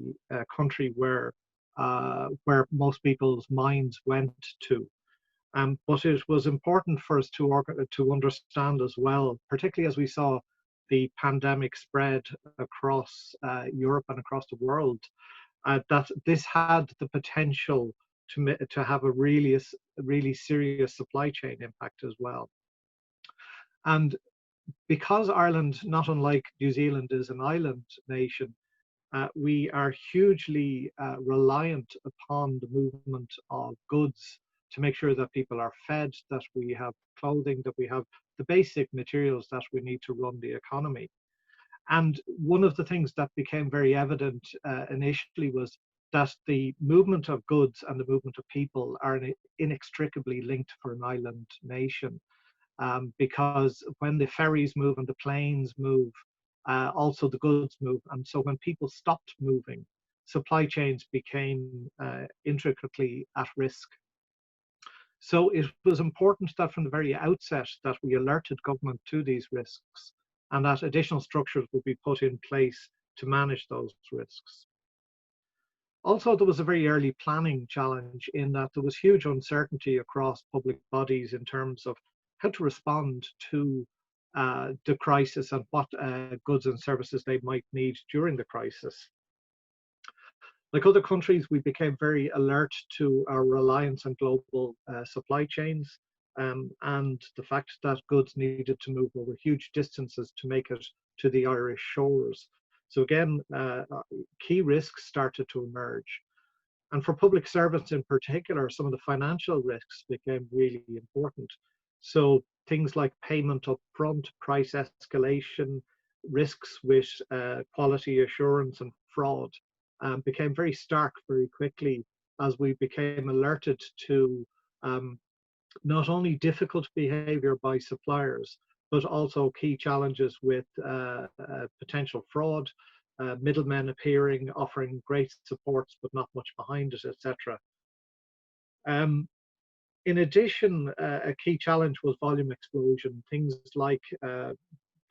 country were where most people's minds went to. But it was important for us to understand as well, particularly as we saw the pandemic spread across Europe and across the world, that this had the potential to have a really serious supply chain impact as well. And because Ireland, not unlike New Zealand, is an island nation, we are hugely reliant upon the movement of goods to make sure that people are fed, that we have clothing, that we have the basic materials that we need to run the economy. And one of the things that became very evident initially was that the movement of goods and the movement of people are inextricably linked for an island nation. Because when the ferries move and the planes move, also the goods move. And so when people stopped moving, supply chains became intricately at risk. So it was important that from the very outset that we alerted government to these risks and that additional structures would be put in place to manage those risks. Also, there was a very early planning challenge in that there was huge uncertainty across public bodies in terms of how to respond to the crisis and what goods and services they might need during the crisis. Like other countries, we became very alert to our reliance on global supply chains. and the fact that goods needed to move over huge distances to make it to the Irish shores. So again, key risks started to emerge. And for public servants in particular, some of the financial risks became really important. So things like payment up front, price escalation, risks with quality assurance and fraud became very stark very quickly as we became alerted to not only difficult behavior by suppliers, but also key challenges with potential fraud, middlemen appearing, offering great supports but not much behind it, etc. In addition, a key challenge was volume explosion, things like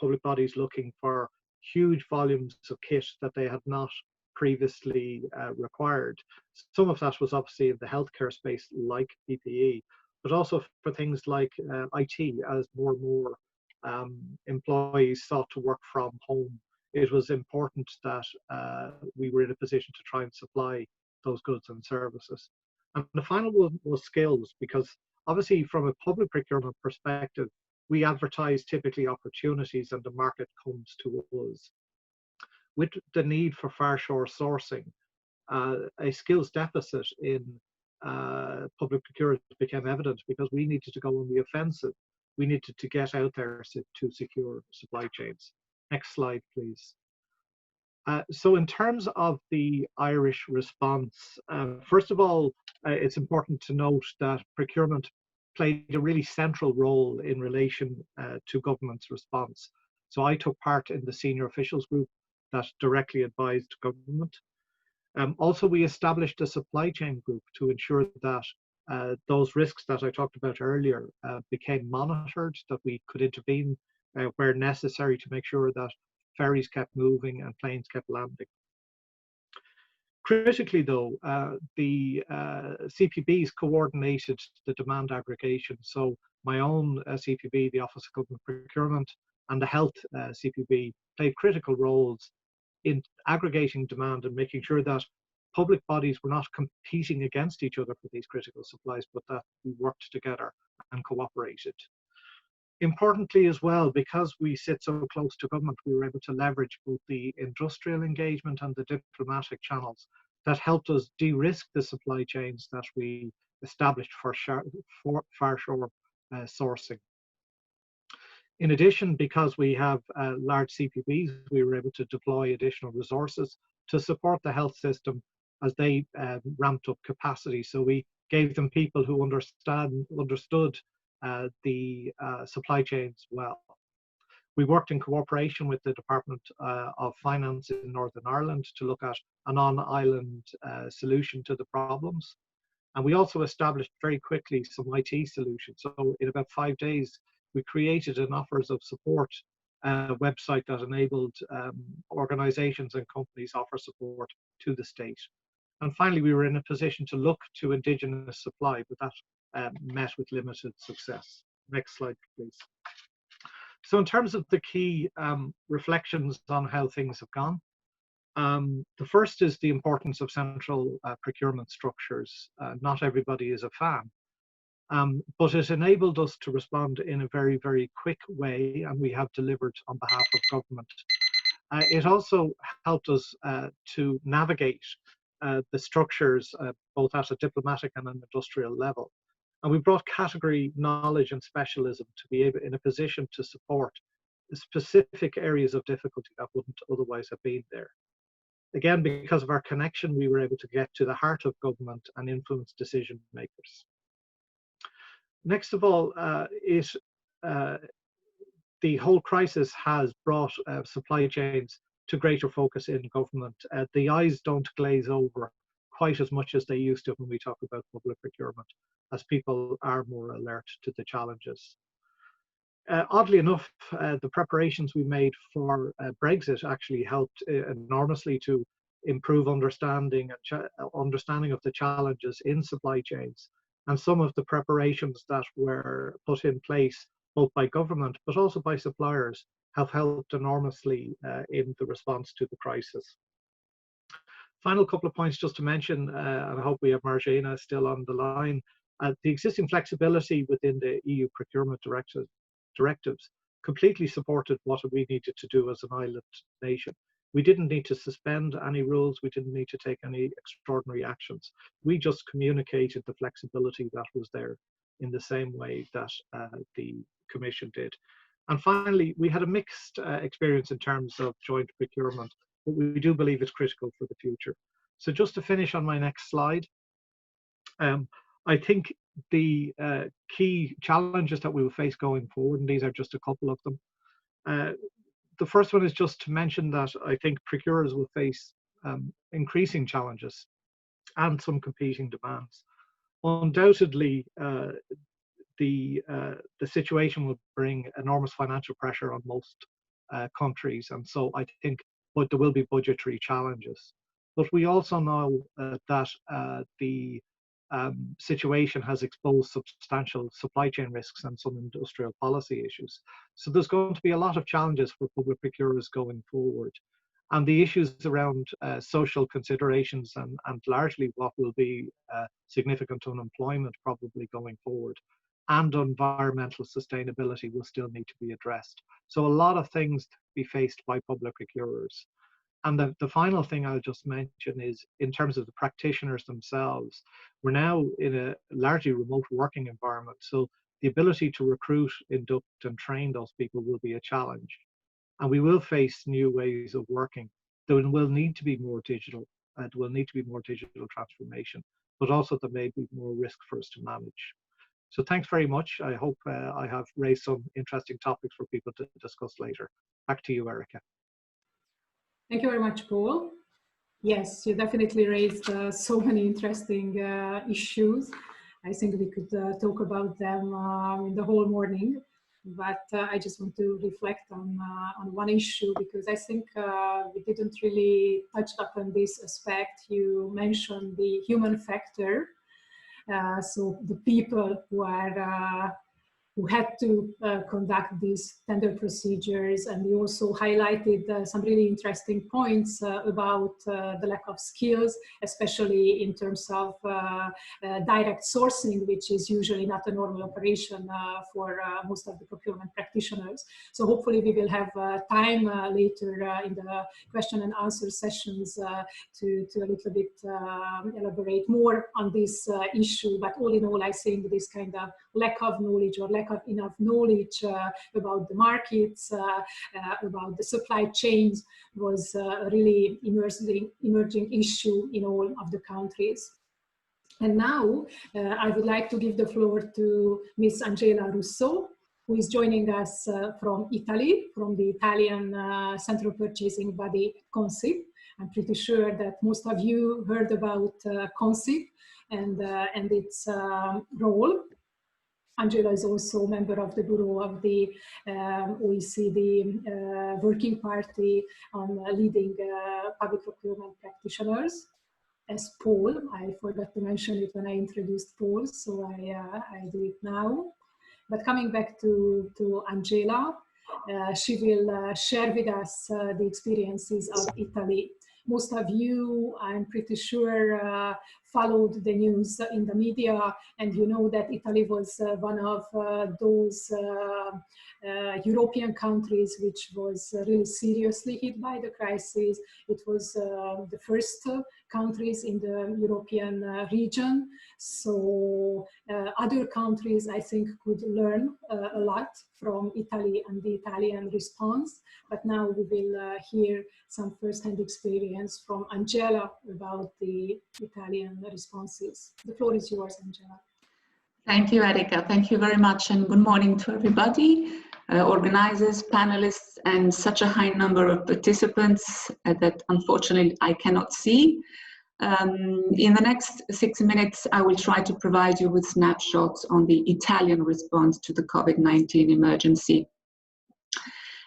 public bodies looking for huge volumes of kit that they had not previously required. Some of that was obviously in the healthcare space, like PPE, but also for things like IT, as more and more employees sought to work from home. It was important that we were in a position to try and supply those goods and services. And the final one was skills, because obviously from a public procurement perspective, we advertise typically opportunities and the market comes to us. With the need for far shore sourcing, a skills deficit in public procurement became evident because we needed to go on the offensive. We needed to get out there to secure supply chains. Next slide, please. So in terms of the Irish response, first of all, it's important to note that procurement played a really central role in relation to government's response. So I took part in the senior officials group that directly advised government. Also, we established a supply chain group to ensure that those risks that I talked about earlier became monitored, that we could intervene where necessary to make sure that ferries kept moving and planes kept landing. Critically though, the CPBs coordinated the demand aggregation. So my own CPB, the Office of Government Procurement, and the Health CPB played critical roles in aggregating demand and making sure that public bodies were not competing against each other for these critical supplies, but that we worked together and cooperated. Importantly as well, because we sit so close to government, we were able to leverage both the industrial engagement and the diplomatic channels that helped us de-risk the supply chains that we established for far shore sourcing. In addition, because we have large CPBs, we were able to deploy additional resources to support the health system as they ramped up capacity. So we gave them people who understood the supply chains well. We worked in cooperation with the Department of Finance in Northern Ireland to look at an on-island solution to the problems. And we also established very quickly some IT solutions. So in about 5 days, we created an offers of support website that enabled organizations and companies offer support to the state. And finally, we were in a position to look to indigenous supply, but that met with limited success. Next slide, please. So in terms of the key reflections on how things have gone, the first is the importance of central procurement structures. Not everybody is a fan, but it enabled us to respond in a very, very quick way, and we have delivered on behalf of government. It also helped us to navigate the structures both at a diplomatic and an industrial level. And we brought category knowledge and specialism to be able in a position to support specific areas of difficulty that wouldn't otherwise have been there. Again, because of our connection, we were able to get to the heart of government and influence decision makers. Next of all, the whole crisis has brought supply chains to greater focus in government. The eyes don't glaze over quite as much as they used to when we talk about public procurement, as people are more alert to the challenges. Oddly enough, the preparations we made for Brexit actually helped enormously to improve understanding of the challenges in supply chains. And some of the preparations that were put in place, both by government, but also by suppliers, have helped enormously in the response to the crisis. Final couple of points just to mention, and I hope we have Marjana still on the line. The existing flexibility within the EU procurement directives completely supported what we needed to do as an island nation. We didn't need to suspend any rules. We didn't need to take any extraordinary actions. We just communicated the flexibility that was there in the same way that the Commission did. And finally, we had a mixed experience in terms of joint procurement, but we do believe it's critical for the future. So just to finish on my next slide, I think the key challenges that we will face going forward, and these are just a couple of them. The first one is just to mention that I think procurers will face increasing challenges and some competing demands. Undoubtedly, the situation will bring enormous financial pressure on most countries, and so I think there will be budgetary challenges. But we also know that the situation has exposed substantial supply chain risks and some industrial policy issues. So there's going to be a lot of challenges for public procurers going forward. And the issues around social considerations and largely what will be significant unemployment probably going forward, and environmental sustainability will still need to be addressed. So a lot of things to be faced by public procurers. And the final thing I'll just mention is in terms of the practitioners themselves, we're now in a largely remote working environment. So the ability to recruit, induct and train those people will be a challenge. And we will face new ways of working. There will need to be more digital, there will need to be more digital transformation, but also there may be more risk for us to manage. So thanks very much. I hope I have raised some interesting topics for people to discuss later. Back to you, Erica. Thank you very much, Paul. Yes, you definitely raised so many interesting issues. I think we could talk about them in the whole morning, but I just want to reflect on one issue, because I think we didn't really touch upon this aspect. You mentioned the human factor, so the people who had to conduct these tender procedures, and we also highlighted some really interesting points about the lack of skills, especially in terms of direct sourcing, which is usually not a normal operation for most of the procurement practitioners. So hopefully we will have time later in the question and answer sessions to a little bit elaborate more on this issue. But all in all, I think this kind of lack of knowledge or lack of enough knowledge about the markets, about the supply chains was a really emerging issue in all of the countries. And now I would like to give the floor to Ms. Angela Russo, who is joining us from Italy, from the Italian central purchasing body CONSIP. I'm pretty sure that most of you heard about CONSIP and its role. Angela is also a member of the Bureau of the OECD Working Party on leading public procurement practitioners. As Paul, I forgot to mention it when I introduced Paul, so I do it now. But coming back to Angela, she will share with us the experiences of Italy. Most of you, I'm pretty sure, followed the news in the media, and you know that Italy was one of those European countries which was really seriously hit by the crisis. It was the first countries in the European region. So other countries, I think, could learn a lot from Italy and the Italian response. But now we will hear some first-hand experience from Angela about the Italian responses. The floor is yours, Angela. Thank you, Erica. Thank you very much, and good morning to everybody, organizers, panelists, and such a high number of participants that unfortunately I cannot see. In the next 6 minutes, I will try to provide you with snapshots on the Italian response to the COVID-19 emergency.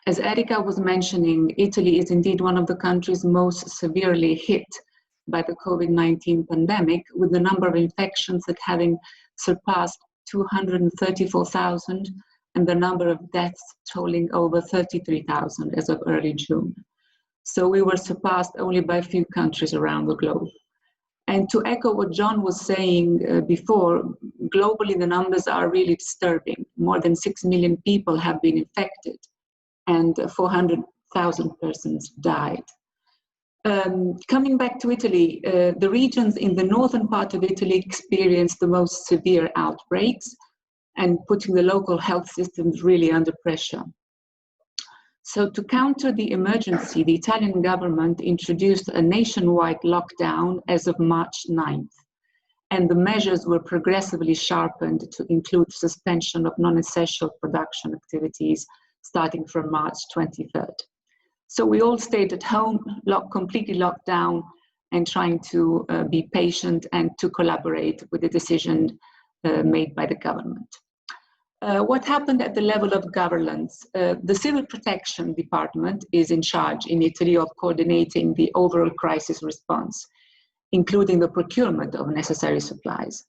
As Erica was mentioning, Italy is indeed one of the countries most severely hit by the COVID-19 pandemic, with the number of infections that having surpassed 234,000 and the number of deaths tolling over 33,000 as of early June. So we were surpassed only by a few countries around the globe. And to echo what John was saying before, globally, the numbers are really disturbing. More than 6 million people have been infected, and 400,000 persons died. Coming back to Italy, the regions in the northern part of Italy experienced the most severe outbreaks and putting the local health systems really under pressure. So to counter the emergency, the Italian government introduced a nationwide lockdown as of March 9th, and the measures were progressively sharpened to include suspension of non-essential production activities starting from March 23rd. So we all stayed at home, completely locked down, and trying to be patient and to collaborate with the decision made by the government. What happened at the level of governance? The Civil Protection Department is in charge in Italy of coordinating the overall crisis response, including the procurement of necessary supplies.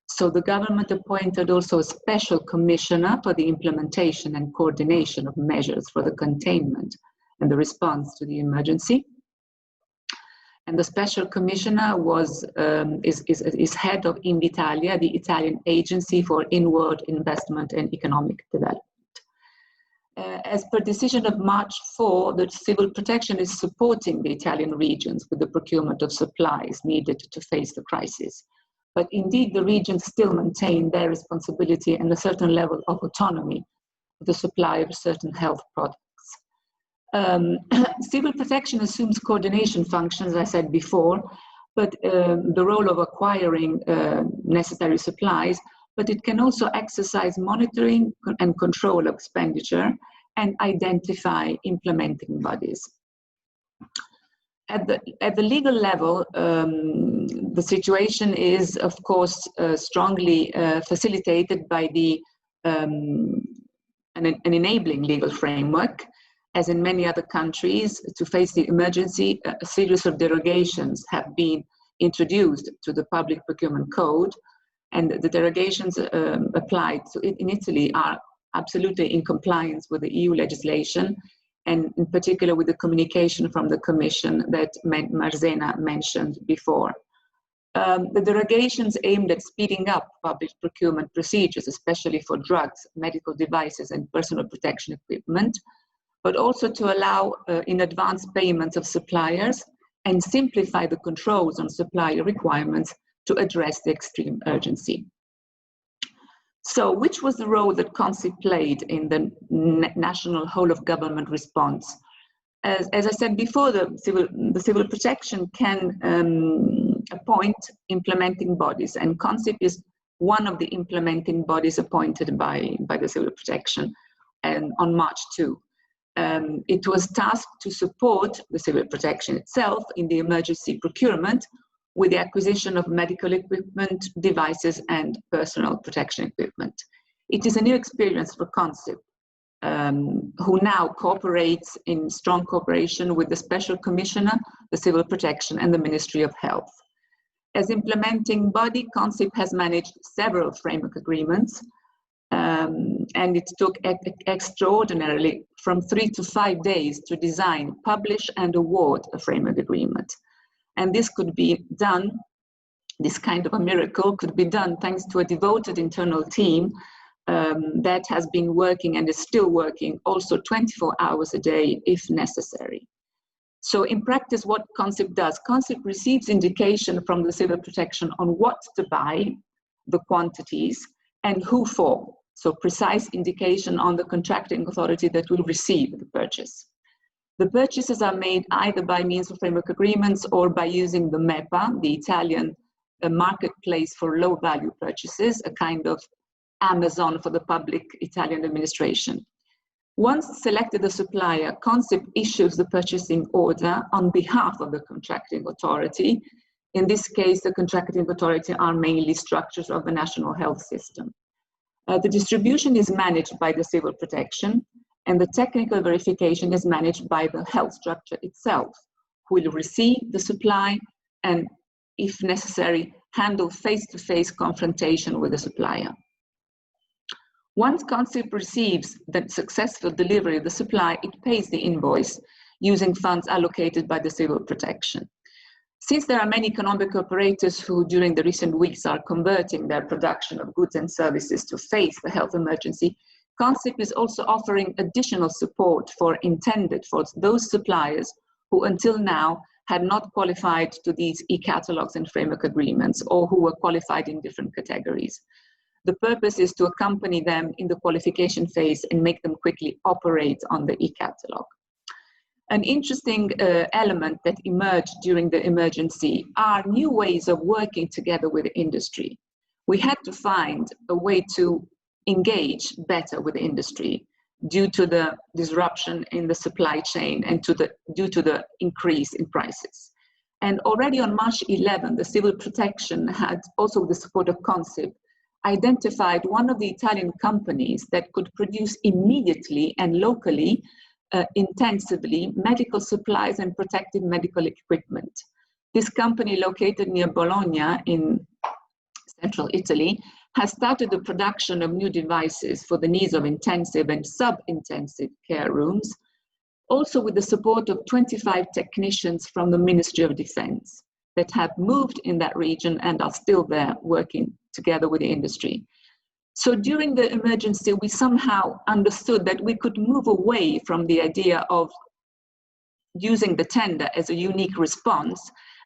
So the government appointed also a special commissioner for the implementation and coordination of measures for the containment and the response to the emergency. And the special commissioner is head of Invitalia, the Italian Agency for Inward Investment and Economic Development. As per decision of March 4, the Civil Protection is supporting the Italian regions with the procurement of supplies needed to face the crisis. But indeed, the regions still maintain their responsibility and a certain level of autonomy for the supply of certain health products. Civil protection assumes coordination functions, as I said before, but the role of acquiring necessary supplies, but it can also exercise monitoring and control of expenditure and identify implementing bodies. At the legal level, the situation is, of course, strongly facilitated by an enabling legal framework. As in many other countries, to face the emergency, a series of derogations have been introduced to the Public Procurement Code, and the derogations applied in Italy are absolutely in compliance with the EU legislation, and in particular with the communication from the Commission that Marzena mentioned before. The derogations aimed at speeding up public procurement procedures, especially for drugs, medical devices, and personal protection equipment, but also to allow in advance payments of suppliers and simplify the controls on supplier requirements to address the extreme urgency. So, which was the role that CONSIP played in the national whole of government response? As I said before, the civil protection can appoint implementing bodies, and CONSIP is one of the implementing bodies appointed by the civil protection, and on March 2. It was tasked to support the civil protection itself in the emergency procurement with the acquisition of medical equipment, devices, and personal protection equipment. It is a new experience for CONSIP, who now cooperates in strong cooperation with the Special Commissioner, the Civil Protection, and the Ministry of Health. As implementing body, CONSIP has managed several framework agreements, and it took extraordinarily from 3 to 5 days to design, publish, and award a framework agreement. And this could be done, this kind of a miracle could be done thanks to a devoted internal team that has been working and is still working also 24 hours a day if necessary. So in practice, what CONSIP does, CONSIP receives indication from the civil protection on what to buy, the quantities, and who for. So precise indication on the contracting authority that will receive the purchase. The purchases are made either by means of framework agreements or by using the MEPA, the Italian marketplace for low value purchases, a kind of Amazon for the public Italian administration. Once selected the supplier, CONSIP issues the purchasing order on behalf of the contracting authority. In this case, the contracting authority are mainly structures of the national health system. The distribution is managed by the civil protection, and the technical verification is managed by the health structure itself, who will receive the supply and, if necessary, handle face-to-face confrontation with the supplier. Once CONSIP receives the successful delivery of the supply, it pays the invoice using funds allocated by the civil protection. Since there are many economic operators who during the recent weeks are converting their production of goods and services to face the health emergency, CONSIP is also offering additional support for those suppliers who until now had not qualified to these e-catalogs and framework agreements, or who were qualified in different categories. The purpose is to accompany them in the qualification phase and make them quickly operate on the e-catalog. An interesting element that emerged during the emergency are new ways of working together with the industry. We had to find a way to engage better with the industry due to the disruption in the supply chain and due to the increase in prices. And already on March 11, the Civil Protection had, also with the support of CONSIP, identified one of the Italian companies that could produce immediately and locally intensively medical supplies and protective medical equipment. This company, located near Bologna in central Italy, has started the production of new devices for the needs of intensive and sub-intensive care rooms, also with the support of 25 technicians from the Ministry of Defense that have moved in that region and are still there working together with the industry. So during the emergency, we somehow understood that we could move away from the idea of using the tender as a unique response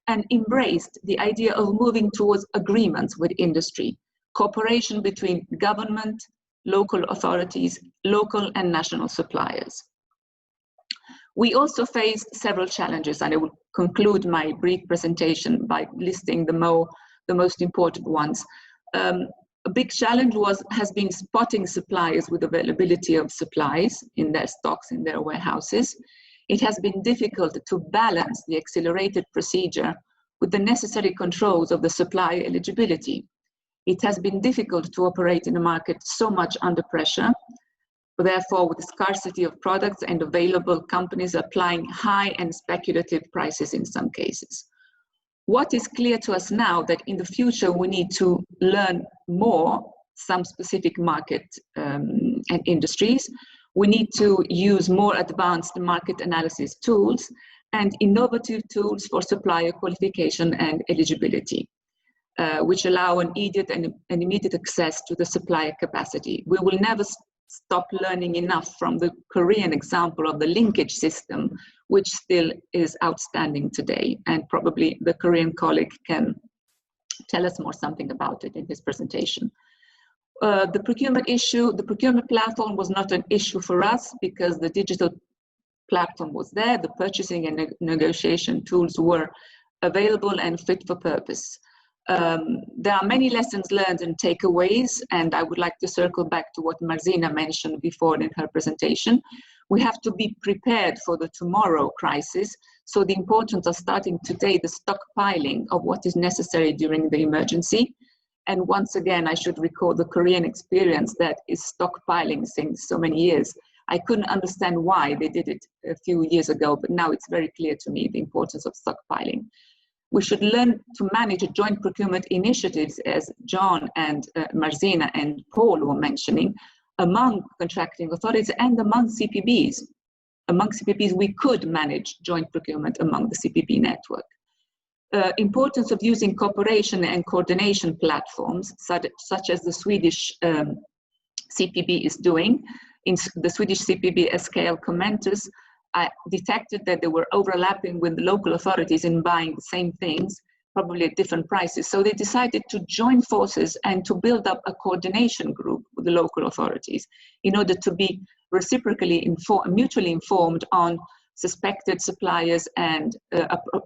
and embraced the idea of moving towards agreements with industry, cooperation between government, local authorities, local and national suppliers. We also faced several challenges, and I will conclude my brief presentation by listing the most important ones. A big challenge has been spotting suppliers with availability of supplies in their stocks, in their warehouses. It has been difficult to balance the accelerated procedure with the necessary controls of the supplier eligibility. It has been difficult to operate in a market so much under pressure, therefore with the scarcity of products and available companies applying high and speculative prices in some cases. What is clear to us now that in the future we need to learn more some specific market and industries. We need to use more advanced market analysis tools and innovative tools for supplier qualification and eligibility, which allow an immediate access to the supplier capacity. We will never stop learning enough from the Korean example of the linkage system, which still is outstanding today. And probably the Korean colleague can tell us more something about it in his presentation. The procurement issue, the procurement platform was not an issue for us because the digital platform was there, the purchasing and negotiation tools were available and fit for purpose. There are many lessons learned and takeaways, and I would like to circle back to what Martina mentioned before in her presentation. We have to be prepared for the tomorrow crisis, so the importance of starting today the stockpiling of what is necessary during the emergency. And once again, I should recall the Korean experience that is stockpiling since so many years. I couldn't understand why they did it a few years ago, but now it's very clear to me the importance of stockpiling. We should learn to manage joint procurement initiatives, as John and Martina and Paul were mentioning, among contracting authorities and among CPBs. Among CPBs, we could manage joint procurement among the CPB network. Importance of using cooperation and coordination platforms, such as the Swedish CPB is doing. In the Swedish CPB SKL commenters, I detected that they were overlapping with the local authorities in buying the same things, probably at different prices. So they decided to join forces and to build up a coordination group with the local authorities in order to be reciprocally mutually informed on suspected suppliers and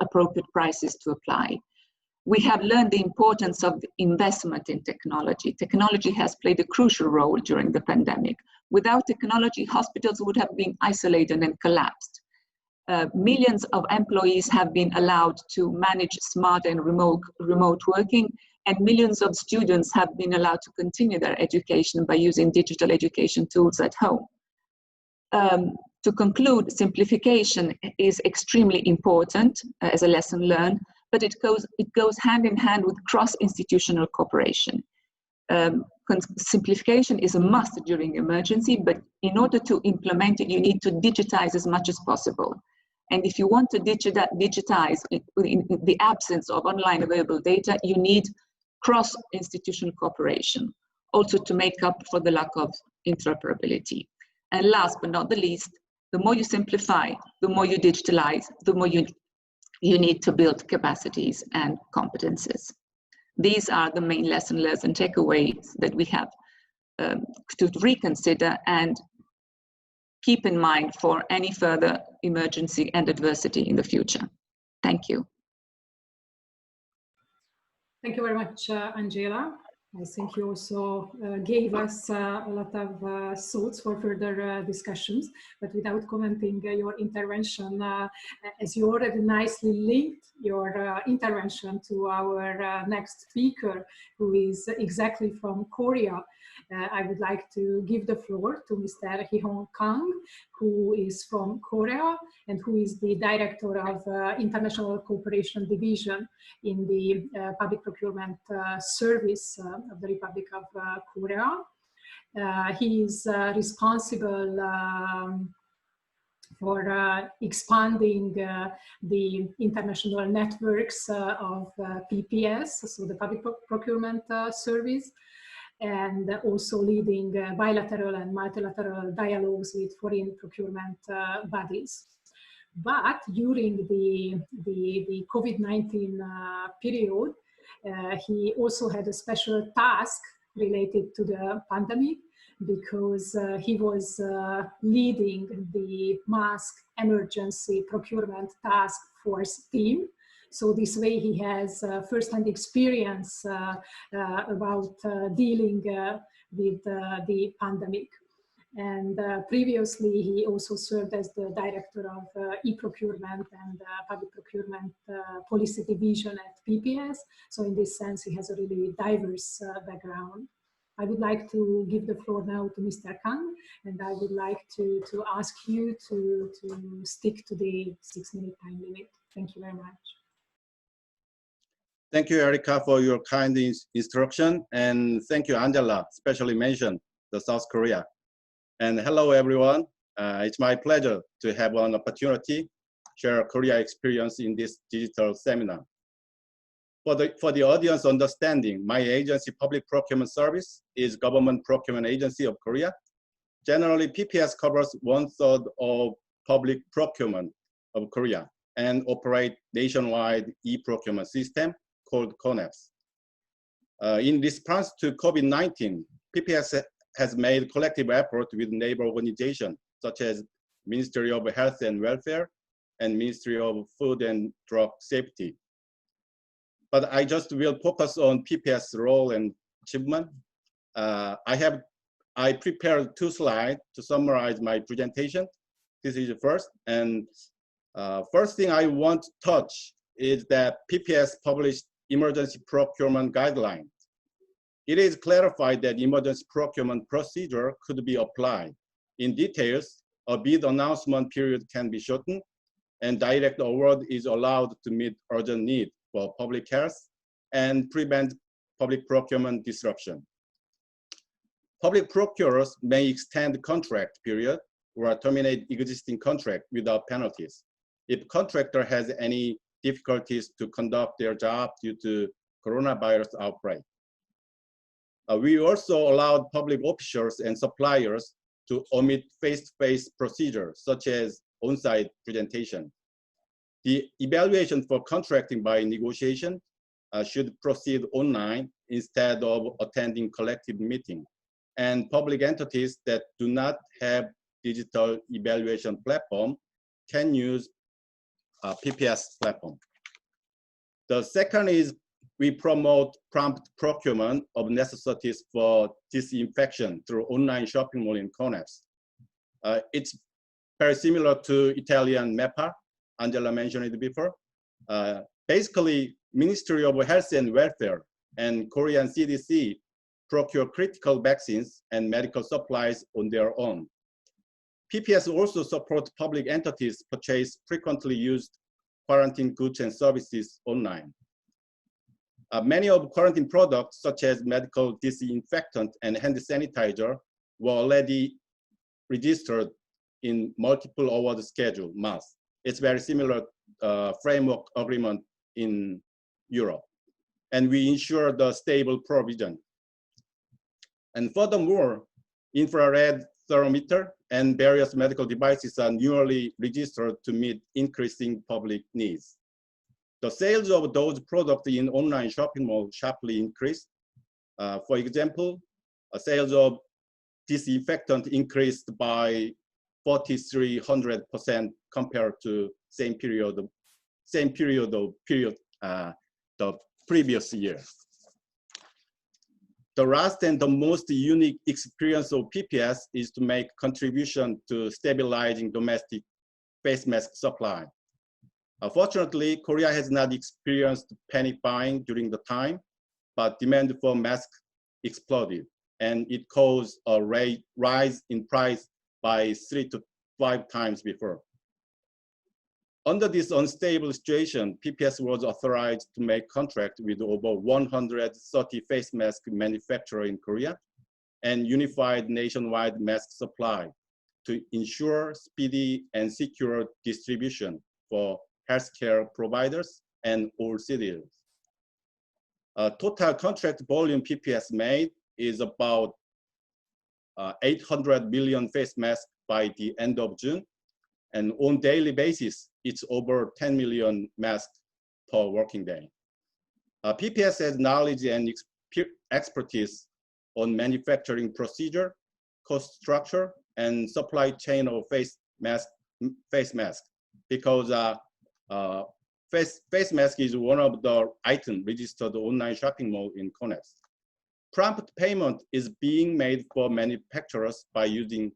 appropriate prices to apply. We have learned the importance of the investment in technology. Technology has played a crucial role during the pandemic. Without technology, hospitals would have been isolated and collapsed. Millions of employees have been allowed to manage smart and remote working, and millions of students have been allowed to continue their education by using digital education tools at home. To conclude, simplification is extremely important as a lesson learned, but it goes hand in hand with cross-institutional cooperation. Simplification is a must during emergency, but in order to implement it, you need to digitize as much as possible. And if you want to digitize in the absence of online available data, you need cross-institutional cooperation, also to make up for the lack of interoperability. And last but not the least, the more you simplify, the more you digitalize, the more you need to build capacities and competences. These are the main lessons and takeaways that we have to reconsider and keep in mind for any further emergency and adversity in the future. Thank you. Thank you very much, Angela. I think you also gave us a lot of thoughts for further discussions, but without commenting your intervention, as you already nicely linked your intervention to our next speaker, who is exactly from Korea, I would like to give the floor to Mr. Hee-Hong Kang, who is from Korea and who is the Director of International Cooperation Division in the Public Procurement Service of the Republic of Korea. He is responsible for expanding the international networks of PPS, so the Public Procurement Service, and also leading bilateral and multilateral dialogues with foreign procurement bodies. But during the COVID-19 period, he also had a special task related to the pandemic, because he was leading the mask emergency procurement task force team. So this way he has first-hand experience about dealing with the pandemic. And previously he also served as the director of e-procurement and public procurement policy division at PPS. So in this sense, he has a really diverse background. I would like to give the floor now to Mr. Kang, and I would like to ask you to stick to the 6-minute time limit. Thank you very much. Thank you, Erica, for your kind instruction. And thank you, Angela, especially mentioned the South Korea. And hello, everyone. It's my pleasure to have an opportunity to share Korea experience in this digital seminar. For the audience understanding, my agency, Public Procurement Service, is Government Procurement Agency of Korea. Generally, PPS covers 1/3 of public procurement of Korea and operate nationwide e-procurement system called CONEPS. In response to COVID-19, PPS has made collective effort with neighbor organizations such as Ministry of Health and Welfare and Ministry of Food and Drug Safety. But I just will focus on PPS role and achievement. I prepared 2 slides to summarize my presentation. This is the first. And first thing I want to touch is that PPS published emergency procurement guidelines. It is clarified that emergency procurement procedure could be applied. In details, a bid announcement period can be shortened, and direct award is allowed to meet urgent need for public health and prevent public procurement disruption. Public procurers may extend contract period or terminate existing contract without penalties if contractor has any difficulties to conduct their job due to coronavirus outbreak. We also allowed public officials and suppliers to omit face-to-face procedures, such as on-site presentation. The evaluation for contracting by negotiation should proceed online instead of attending collective meeting. And public entities that do not have digital evaluation platform can use PPS platform. The second is we promote prompt procurement of necessities for disinfection through online shopping mall in CONEPS. It's very similar to Italian MEPA. Angela mentioned it before. Basically, Ministry of Health and Welfare and Korean CDC procure critical vaccines and medical supplies on their own. PPS also supports public entities purchase frequently used quarantine goods and services online. Many of quarantine products, such as medical disinfectant and hand sanitizer, were already registered in multiple award schedule months It's very similar framework agreement in Europe. And we ensure the stable provision. And furthermore, infrared thermometer and various medical devices are newly registered to meet increasing public needs. The sales of those products in online shopping mall sharply increased. For example, sales of disinfectant increased by 4,300% compared to same period the previous year. The last and the most unique experience of PPS is to make contribution to stabilizing domestic face mask supply. Fortunately, Korea has not experienced panic buying during the time, but demand for masks exploded, and it caused a rise in price by 3 to 5 times before. Under this unstable situation, PPS was authorized to make contract with over 130 face mask manufacturers in Korea and unified nationwide mask supply to ensure speedy and secure distribution for healthcare providers and all citizens. Total contract volume PPS made is about 800 million face masks by the end of June. And on daily basis, it's over 10 million masks per working day. PPS has knowledge and expertise on manufacturing procedure, cost structure, and supply chain of face mask, because face mask is one of the items registered online shopping mall in CONEPS. Prompt payment is being made for manufacturers by using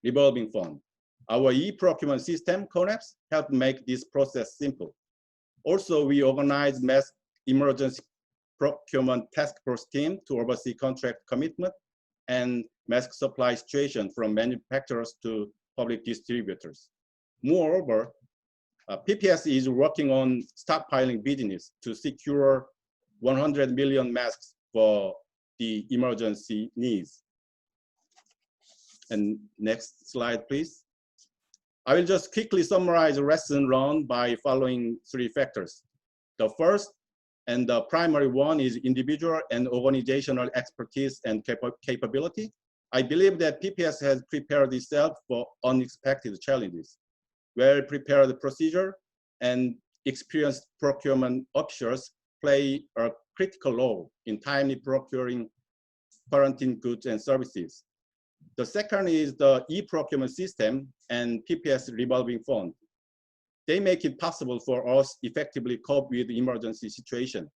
revolving fund. Our e-procurement system, CONEPS, helped make this process simple. Also, we organized mass emergency procurement task force team to oversee contract commitment and mask supply situation from manufacturers to public distributors. Moreover, PPS is working on stockpiling business to secure 100 million masks for the emergency needs. And next slide, please. I will just quickly summarize the lesson learned by following 3 factors. The first and the primary one is individual and organizational expertise and capability. I believe that PPS has prepared itself for unexpected challenges. Well-prepared procedure and experienced procurement officers play a critical role in timely procuring quarantine goods and services. The second is the e-procurement system and PPS revolving fund. They make it possible for us effectively cope with the emergency situation.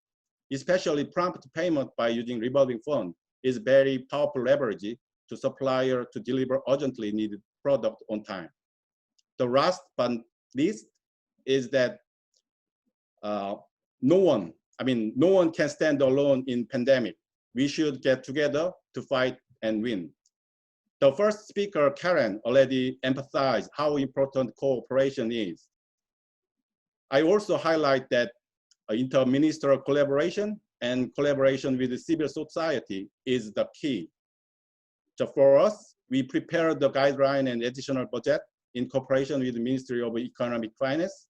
Especially prompt payment by using revolving fund is very powerful leverage to supplier to deliver urgently needed product on time. The last but least is that no one can stand alone in pandemic. We should get together to fight and win. The first speaker, Karen, already emphasized how important cooperation is. I also highlight that interministerial collaboration and collaboration with the civil society is the key. So for us, we prepared the guideline and additional budget in cooperation with the Ministry of Economic Finance,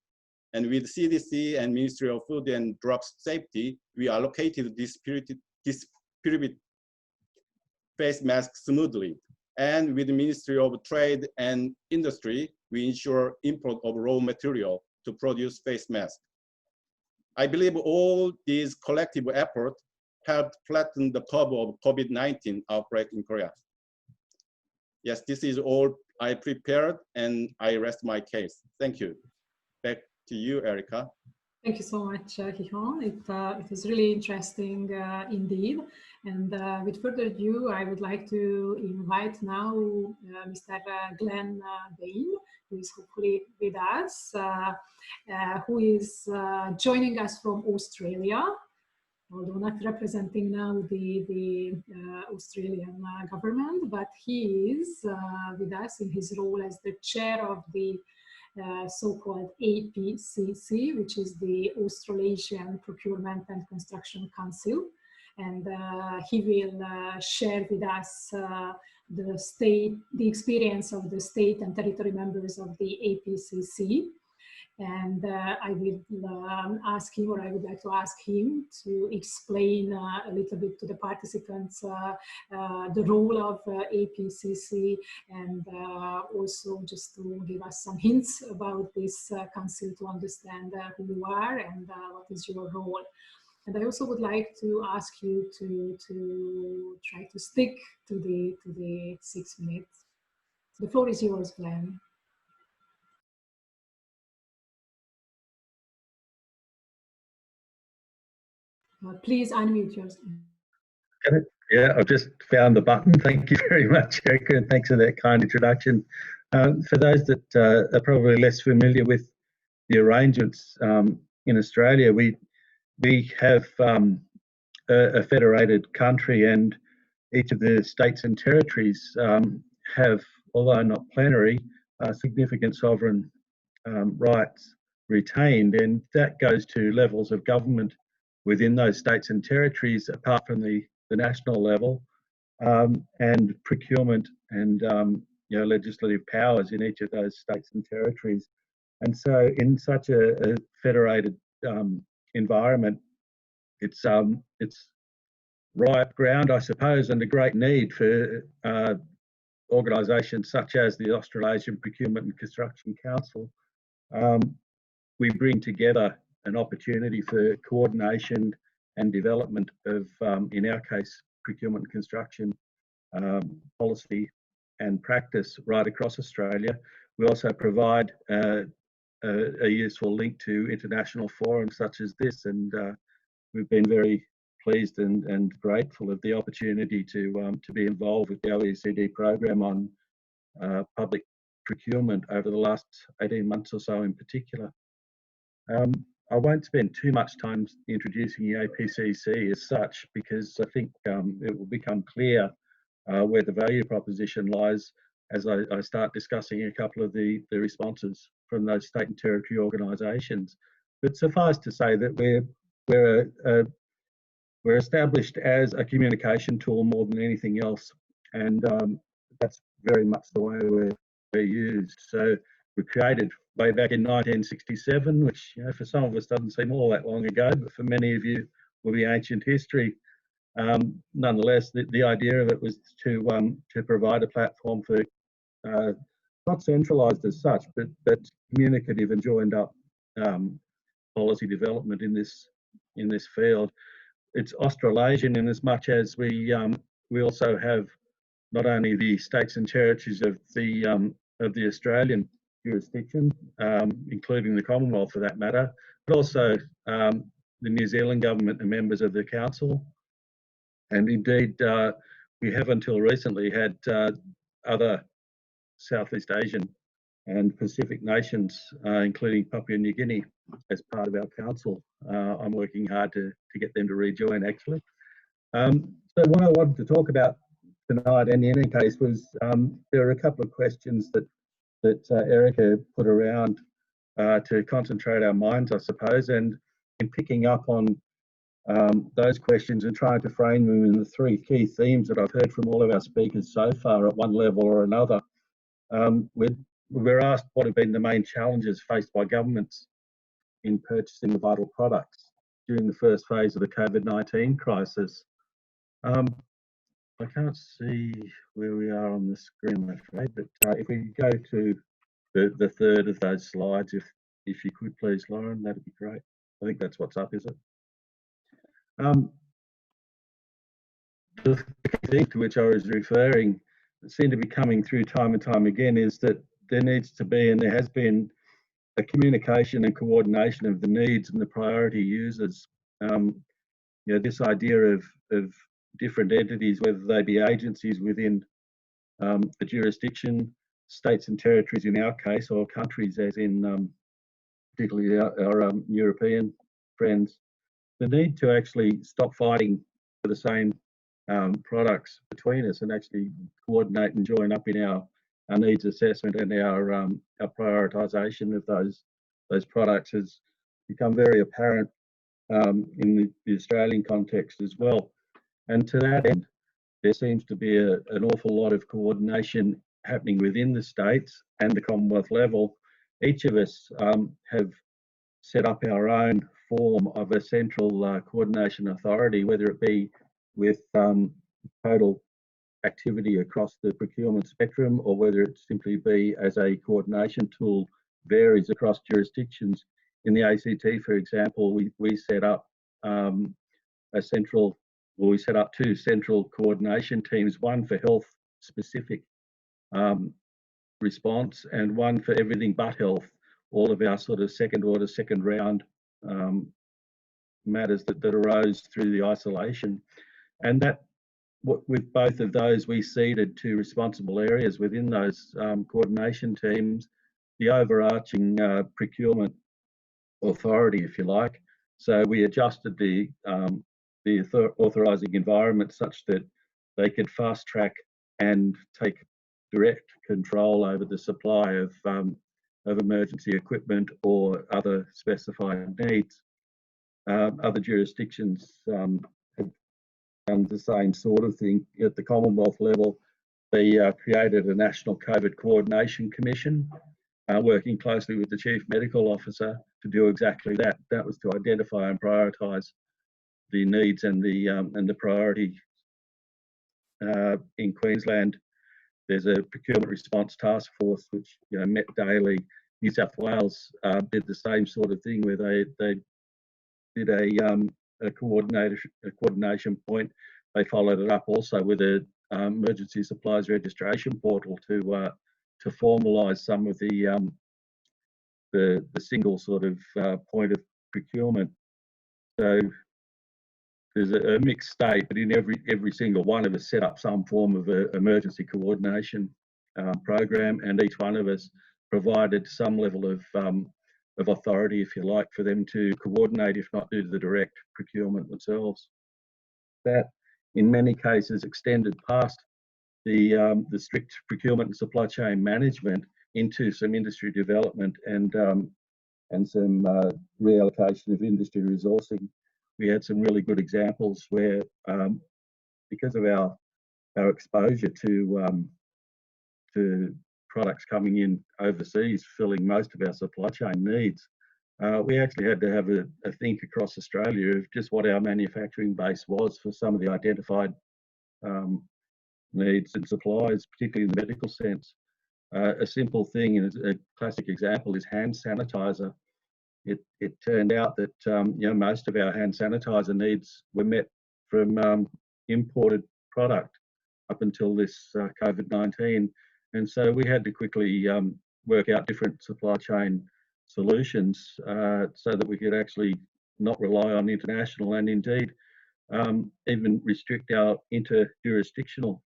and with CDC and Ministry of Food and Drug Safety, we allocated distributed face masks smoothly. And with the Ministry of Trade and Industry, we ensure import of raw material to produce face masks. I believe all these collective efforts helped flatten the curve of COVID-19 outbreak in Korea. Yes, this is all I prepared, and I rest my case. Thank you. Back to you, Erica. Thank you so much, Kihon. It is really interesting indeed. And with further ado, I would like to invite now Mr. Glenn Bain, who is hopefully with us, who is joining us from Australia, although not representing now the Australian government, but he is with us in his role as the chair of the so-called APCC, which is the Australasian Procurement and Construction Council. And he will share with us the experience of the state and territory members of the APCC. And I will ask him, or I would like to ask him to explain a little bit to the participants the role of APCC, and also just to give us some hints about this council to understand who you are and what is your role. And I also would like to ask you to try to stick to the 6 minutes. The floor is yours, Glenn. Please unmute yourself. Yeah, I've just found the button. Thank you very much, Erica, and thanks for that kind introduction. For those that are probably less familiar with the arrangements in Australia, we have a federated country, and each of the states and territories have, although not plenary, significant sovereign rights retained, and that goes to levels of government within those states and territories, apart from the national level, and procurement and legislative powers in each of those states and territories. And so, in such a federated environment, it's ripe ground, I suppose, and a great need for organisations such as the Australasian Procurement and Construction Council. We bring together an opportunity for coordination and development of, in our case, procurement and construction policy and practice right across Australia. We also provide a useful link to international forums such as this, and we've been very pleased and grateful of the opportunity to be involved with the OECD program on public procurement over the last 18 months or so in particular. I won't spend too much time introducing the APCC as such, because I think it will become clear where the value proposition lies as I start discussing a couple of the responses from those state and territory organisations. But suffice to say that we're established as a communication tool more than anything else, and that's very much the way we're used. So we created way back in 1967, which for some of us doesn't seem all that long ago, but for many of you will be ancient history. Nonetheless, the idea of it was to provide a platform for not centralised as such, but communicative and joined up policy development in this field. It's Australasian in as much as we also have not only the states and territories of the Australian jurisdiction, including the Commonwealth for that matter, but also the New Zealand government and members of the council. And indeed, we have until recently had other Southeast Asian and Pacific nations, including Papua New Guinea, as part of our council. I'm working hard to get them to rejoin, actually. So what I wanted to talk about tonight, and in any case, was there are a couple of questions that Erica put around to concentrate our minds, I suppose, and in picking up on those questions and trying to frame them in the three key themes that I've heard from all of our speakers so far at one level or another. We're asked what have been the main challenges faced by governments in purchasing the vital products during the first phase of the COVID-19 crisis. I can't see where we are on the screen, I'm afraid, but if we go to the third of those slides, if you could please, Lauren, that'd be great. I think that's what's up, is it? The thing to which I was referring that seemed to be coming through time and time again is that there needs to be, and there has been, a communication and coordination of the needs and the priority users. This idea of different entities, whether they be agencies within the jurisdiction, states and territories in our case, or countries as in particularly our European friends, the need to actually stop fighting for the same products between us and actually coordinate and join up in our needs assessment and our prioritisation of those products has become very apparent in the Australian context as well. And to that end, there seems to be an awful lot of coordination happening within the states and the Commonwealth level. Each of us have set up our own form of a central coordination authority, whether it be with total activity across the procurement spectrum, or whether it simply be as a coordination tool varies across jurisdictions. In the ACT, for example, we set up we set up 2 central coordination teams, one for health specific response and one for everything but health, all of our sort of second order, second round matters that arose through the isolation. And that, with both of those, we ceded to responsible areas within those coordination teams the overarching procurement authority, if you like. So we adjusted the authorising environment such that they could fast track and take direct control over the supply of emergency equipment or other specified needs. Other jurisdictions have done the same sort of thing. At the Commonwealth level, they created a National COVID Coordination Commission, working closely with the Chief Medical Officer to do exactly that. That was to identify and prioritise the needs and the priority. In Queensland, there's a procurement response task force which met daily. New South Wales did the same sort of thing, where they did a coordination point. They followed it up also with a emergency supplies registration portal to formalise some of the single sort of point of procurement. So there's a mixed state, but in every single one of us set up some form of an emergency coordination program, and each one of us provided some level of authority, if you like, for them to coordinate, if not do the direct procurement themselves. That, in many cases, extended past the strict procurement and supply chain management into some industry development and some reallocation of industry resourcing. We had some really good examples where, because of our exposure to products coming in overseas, filling most of our supply chain needs, we actually had to have a think across Australia of just what our manufacturing base was for some of the identified needs and supplies, particularly in the medical sense. A simple thing, and a classic example, is hand sanitizer. It turned out that most of our hand sanitizer needs were met from imported product up until this COVID-19, and so we had to quickly work out different supply chain solutions so that we could actually not rely on international, and indeed even restrict our inter-jurisdictional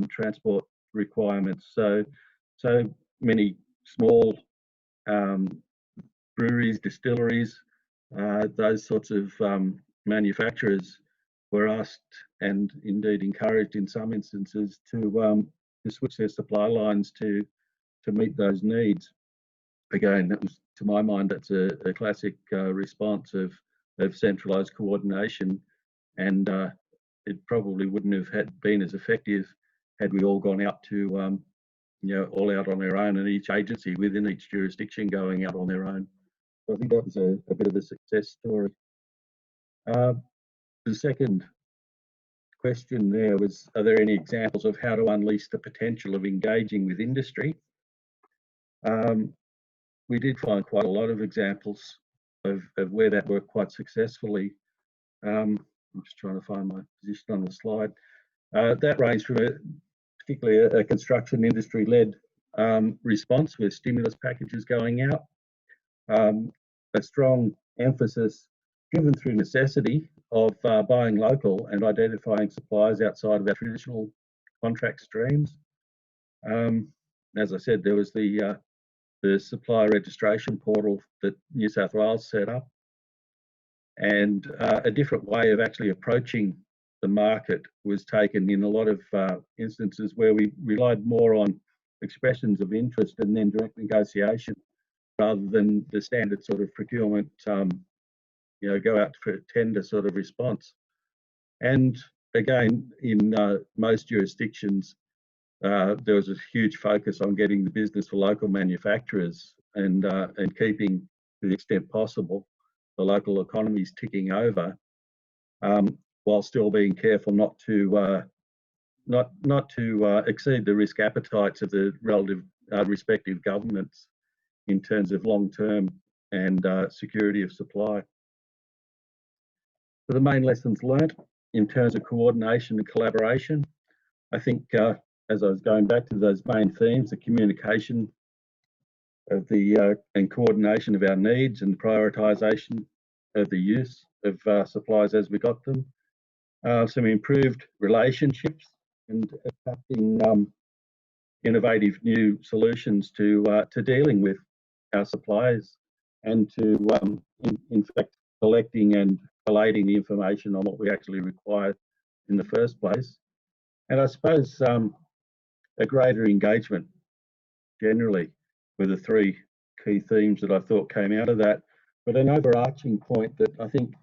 transport requirements. So many small breweries, distilleries, those sorts of manufacturers were asked and indeed encouraged in some instances to switch their supply lines to meet those needs. Again, that was, to my mind, that's a classic response of centralised coordination, and it probably wouldn't have been as effective had we all gone out to all out on their own, and each agency within each jurisdiction going out on their own. So I think that was a bit of a success story. The second question there was, are there any examples of how to unleash the potential of engaging with industry? We did find quite a lot of examples of where that worked quite successfully. I'm just trying to find my position on the slide. That ranged from particularly a construction industry-led response with stimulus packages going out, a strong emphasis driven through necessity of buying local and identifying suppliers outside of our traditional contract streams. As I said, there was the supplier registration portal that New South Wales set up, and a different way of actually approaching the market was taken in a lot of instances where we relied more on expressions of interest and then direct negotiation rather than the standard sort of procurement, go out for a tender sort of response. And again, in most jurisdictions, there was a huge focus on getting the business for local manufacturers and keeping, to the extent possible, the local economies ticking over, while still being careful not to exceed the risk appetites of the relative respective governments in terms of long-term and security of supply. So the main lessons learnt in terms of coordination and collaboration, I think, as I was going back to those main themes, the communication of the and coordination of our needs and prioritisation of the use of supplies as we got them, some improved relationships and adapting innovative new solutions to dealing with our suppliers and to, in fact, collecting and collating the information on what we actually require in the first place. And I suppose a greater engagement generally were the three key themes that I thought came out of that. But an overarching point that I think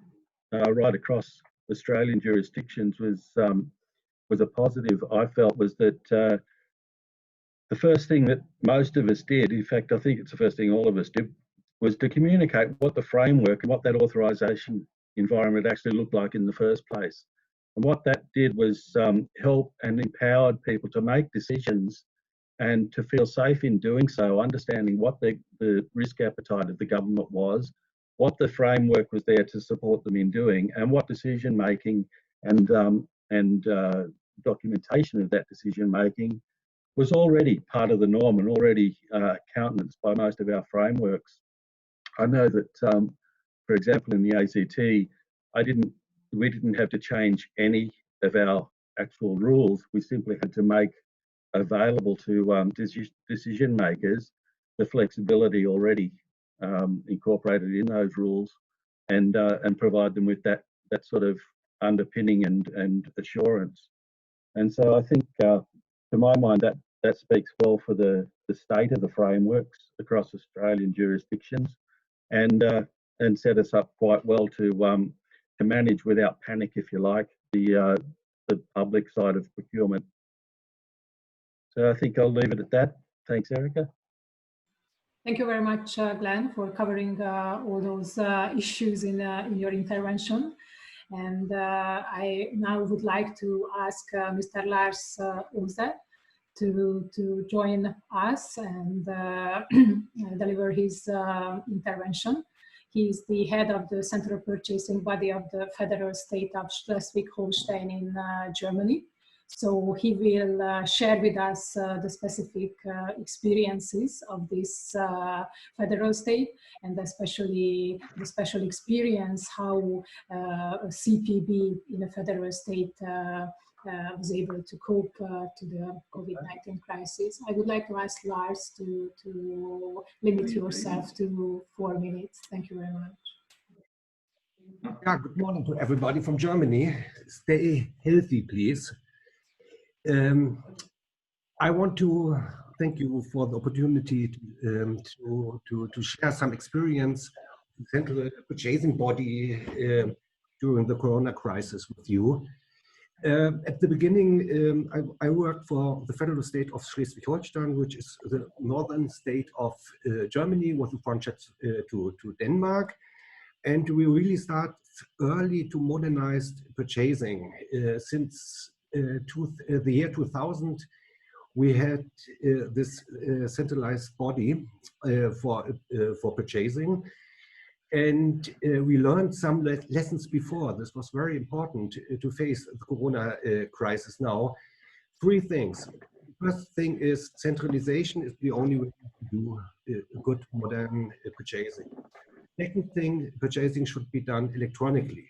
right across Australian jurisdictions was a positive, I felt, was that the first thing that most of us did, in fact, I think it's the first thing all of us did, was to communicate what the framework and what that authorisation environment actually looked like in the first place. And what that did was help and empowered people to make decisions and to feel safe in doing so, understanding what the risk appetite of the government was, what the framework was there to support them in doing, and what decision making and documentation of that decision making was already part of the norm and already countenanced by most of our frameworks. I know that, for example, in the ACT, we didn't have to change any of our actual rules. We simply had to make available to decision makers the flexibility already incorporated in those rules, and provide them with that sort of underpinning and assurance. And so I think, to my mind, that speaks well for the state of the frameworks across Australian jurisdictions, and set us up quite well to manage without panic, if you like, the public side of procurement. So I think I'll leave it at that. Thanks, Erica. Thank you very much, Glenn, for covering all those issues in your intervention. And I now would like to ask Mr. Lars Ose to join us and deliver his intervention. He is the head of the central purchasing body of the federal state of Schleswig-Holstein in Germany. So he will share with us the specific experiences of this federal state, and especially the special experience how a CPB in a federal state was able to cope to the COVID-19 crisis. I would like to ask Lars to limit yourself to 4 minutes. Thank you very much. Yeah, good morning to everybody from Germany. Stay healthy, please. I want to thank you for the opportunity to share some experience in central purchasing body during the Corona crisis with you. At the beginning, I worked for the federal state of Schleswig-Holstein, which is the northern state of Germany with a frontier to Denmark. And we really start early to modernize purchasing. Since the year 2000, we had this centralized body for purchasing. And we learned some lessons before. This was very important to face the Corona crisis now. 3 things. First thing is centralization is the only way to do good modern purchasing. Second thing, purchasing should be done electronically.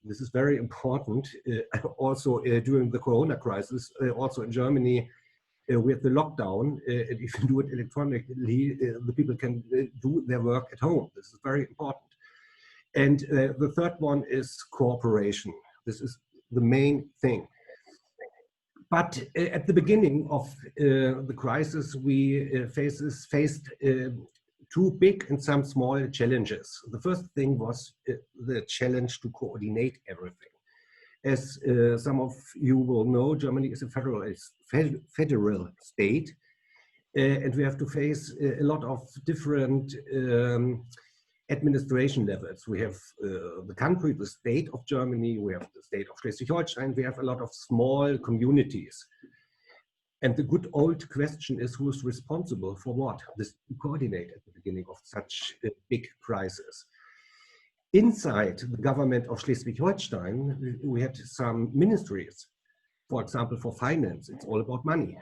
This is very important. Also during the Corona crisis, also in Germany, with the lockdown, if you do it electronically, the people can do their work at home. This is very important. And the third one is cooperation. This is the main thing. But at the beginning of the crisis, we faced 2 big and some small challenges. The first thing was the challenge to coordinate everything. As some of you will know, Germany is a federal state, and we have to face a lot of different administration levels. We have the country, the state of Germany, we have the state of Schleswig-Holstein, we have a lot of small communities. And the good old question is, who is responsible for what? This to coordinate at the beginning of such a big crisis. Inside the government of Schleswig-Holstein, we had some ministries. For example, for finance, it's all about money.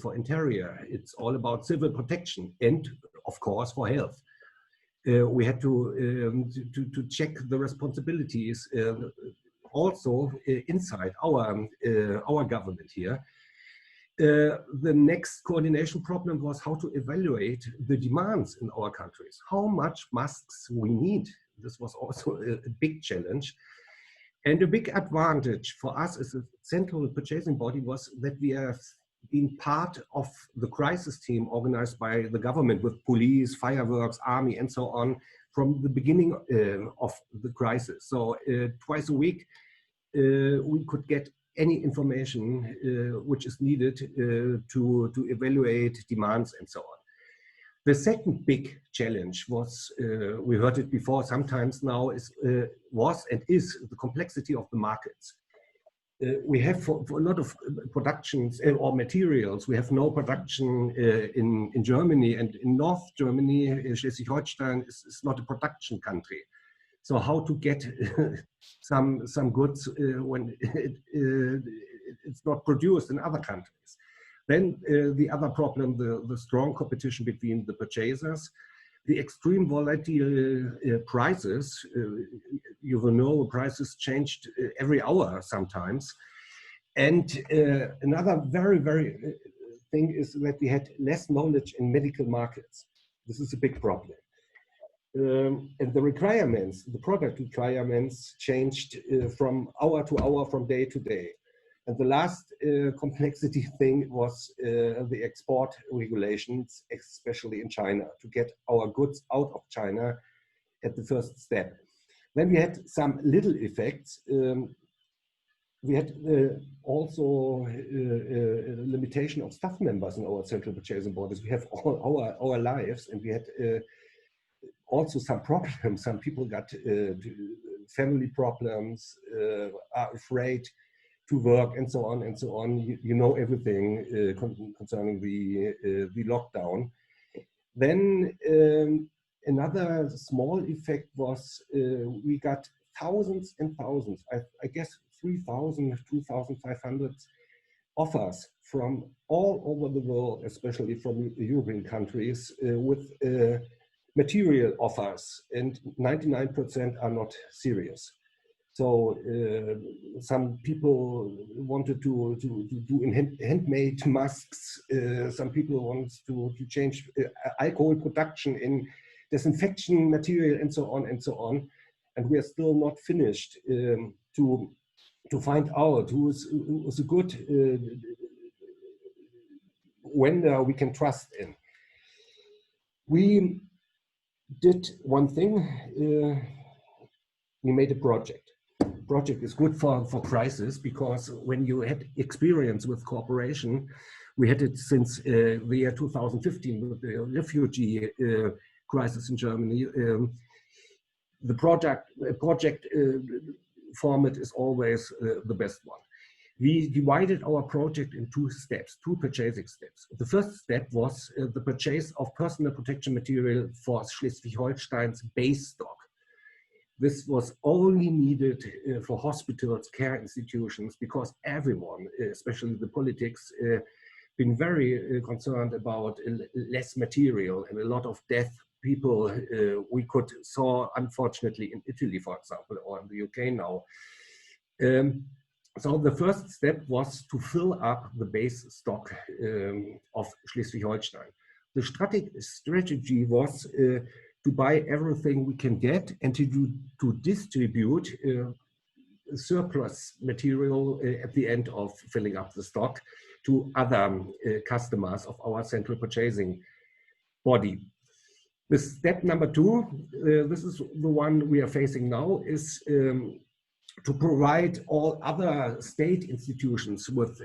For interior, it's all about civil protection, and of course for health. We had to check the responsibilities also inside our government here. The next coordination problem was how to evaluate the demands in our countries, how much masks we need. This was also a big challenge. And a big advantage for us as a central purchasing body was that we have been part of the crisis team organized by the government with police, fireworks, army, and so on from the beginning of the crisis. So twice a week, we could get any information which is needed to evaluate demands and so on. The second big challenge was, we heard it before sometimes now, was and is the complexity of the markets. We have for a lot of productions or materials, we have no production in Germany, and in North Germany, Schleswig-Holstein is not a production country. So how to get some goods when it's not produced in other countries. Then the other problem, the strong competition between the purchasers, the extreme volatile prices. You will know prices changed every hour sometimes. And another very thing is that we had less knowledge in medical markets. This is a big problem. And the requirements, the product requirements changed from hour to hour, from day to day. And the last complexity thing was the export regulations, especially in China, to get our goods out of China at the first step. Then we had some little effects. We had also a limitation of staff members in our central purchasing borders. We have all our lives, and we had also some problems. Some people got family problems, are afraid to work, and so on and so on. You know everything concerning the lockdown. Then another small effect was we got thousands and thousands, I guess 3,000, 2,500 offers from all over the world, especially from European countries, with material offers, and 99% are not serious. So some people wanted to do handmade masks. Some people want to change alcohol production in disinfection material, and so on and so on. And we are still not finished to find out who is a good vendor we can trust in. We did one thing. We made a project. Project is good for crisis, because when you had experience with cooperation, we had it since the year 2015 with the refugee crisis in Germany. The project format is always the best one. We divided our project in two steps, two purchasing steps. The first step was the purchase of personal protection material for Schleswig-Holstein's base stock. This was only needed for hospitals, care institutions, because everyone, especially the politics, been very concerned about less material and a lot of death people we could saw, unfortunately, in Italy, for example, or in the UK now. So the first step was to fill up the base stock of Schleswig-Holstein. The strategy was to buy everything we can get and to distribute surplus material at the end of filling up the stock to other customers of our central purchasing body. The step number two, this is the one we are facing now, is to provide all other state institutions with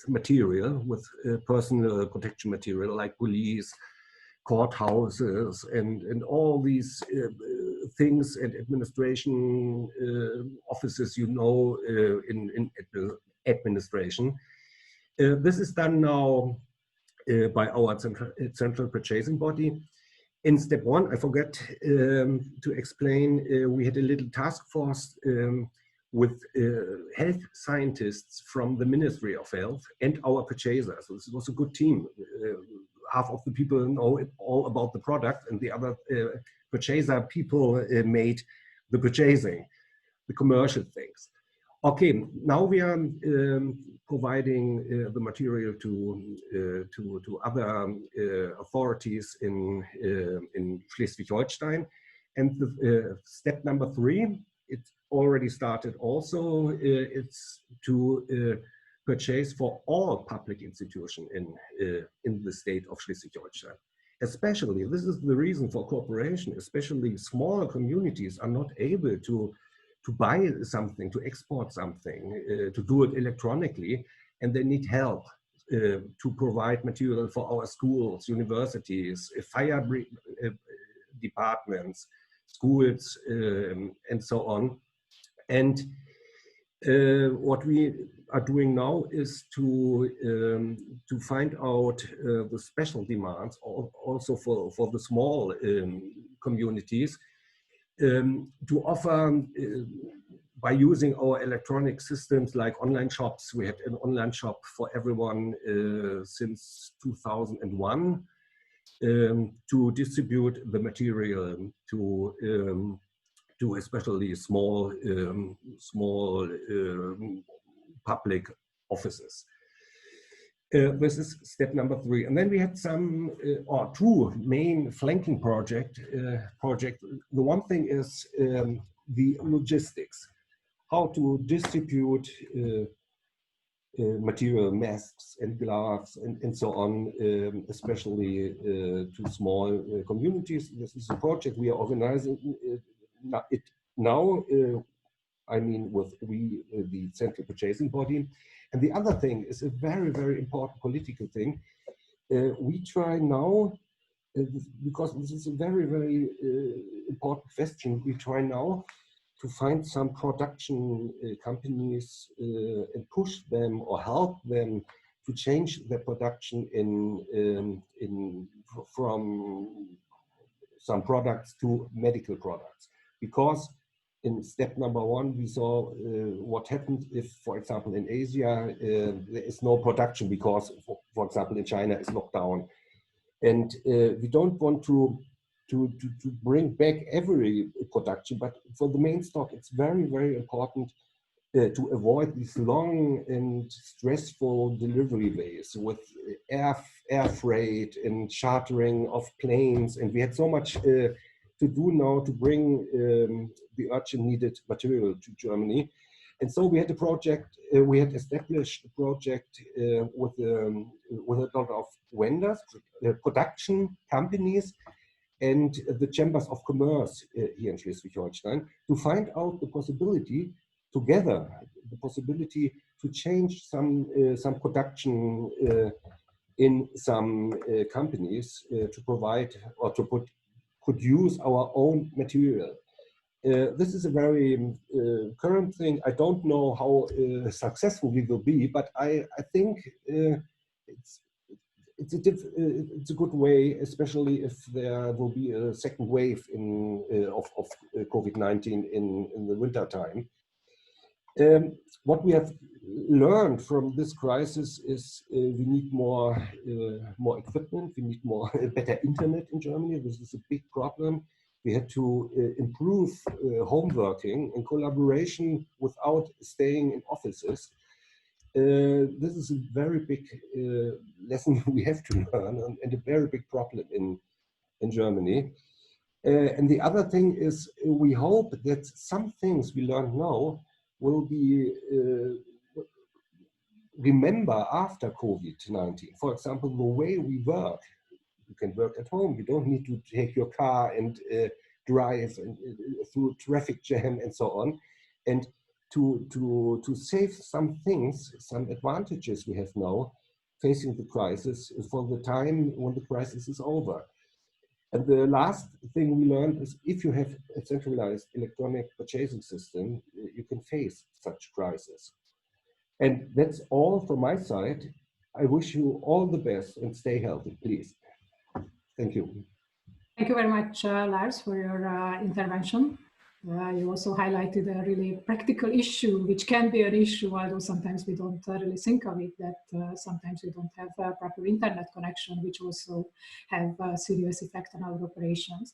material, with personal protection material like police, courthouses, and all these things and administration offices, you know, in administration. This is done now by our central purchasing body. In step one, I forgot to explain, we had a little task force with health scientists from the Ministry of Health and our purchasers. So this was a good team. Half of the people know all about the product, and the other purchaser people made the purchasing, the commercial things. Okay, now we are providing the material to other authorities in Schleswig-Holstein, and the the number 3, it already started also. It's to purchase for all public institutions in the state of Schleswig-Holstein. Especially, this is the reason for cooperation. Especially smaller communities are not able to buy something, to export something, to do it electronically, and they need help to provide material for our schools, universities, fire departments, schools, and so on. And what we are doing now is to find out the special demands, also for the small communities, to offer by using our electronic systems like online shops. We had an online shop for everyone since 2001 to distribute the material to especially small public offices. This is step number 3. And then we had some or 2 main flanking project. The one thing is the logistics, how to distribute material, masks and gloves and so on, especially to small communities. This is a project we are organizing it now. I mean, with the central purchasing body. And the other thing is a very, very important political thing. We try now, because this is a very, very important question, we try now to find some production companies and push them or help them to change their production from some products to medical products. Because in step number 1, we saw what happened if, for example, in Asia, there is no production because, for example, in China is locked down. And we don't want to bring back every production, but for the main stock, it's very, very important to avoid these long and stressful delivery ways with air freight and chartering of planes. And we had so much to do now to bring the urgent needed material to Germany. And so we had a project, we had established a project with a lot of vendors, production companies, and the chambers of commerce here in Schleswig-Holstein to find out the possibility together, the possibility to change some production in some companies to provide or to produce our own material. This is a very current thing. I don't know how successful we will be, but I think it's a good way, especially if there will be a second wave of COVID-19 in the winter time. What we have learned from this crisis is we need more equipment. We need better internet in Germany. This is a big problem. We had to improve home working and collaboration without staying in offices. This is a very big lesson we have to learn, and a very big problem in Germany. And the other thing is, we hope that some things we learn now will be remember after COVID-19. For example, the way we work. You can work at home. You don't need to take your car and drive through traffic jam and so on. and to save some things, some advantages we have now facing the crisis for the time when the crisis is over. And the last thing we learned is if you have a centralized electronic purchasing system, you can face such crisis. And that's all from my side. I wish you all the best and stay healthy, please. Thank you. Thank you very much, Lars, for your intervention. You also highlighted a really practical issue, which can be an issue, although sometimes we don't really think of it, that sometimes we don't have a proper internet connection, which also have a serious effect on our operations.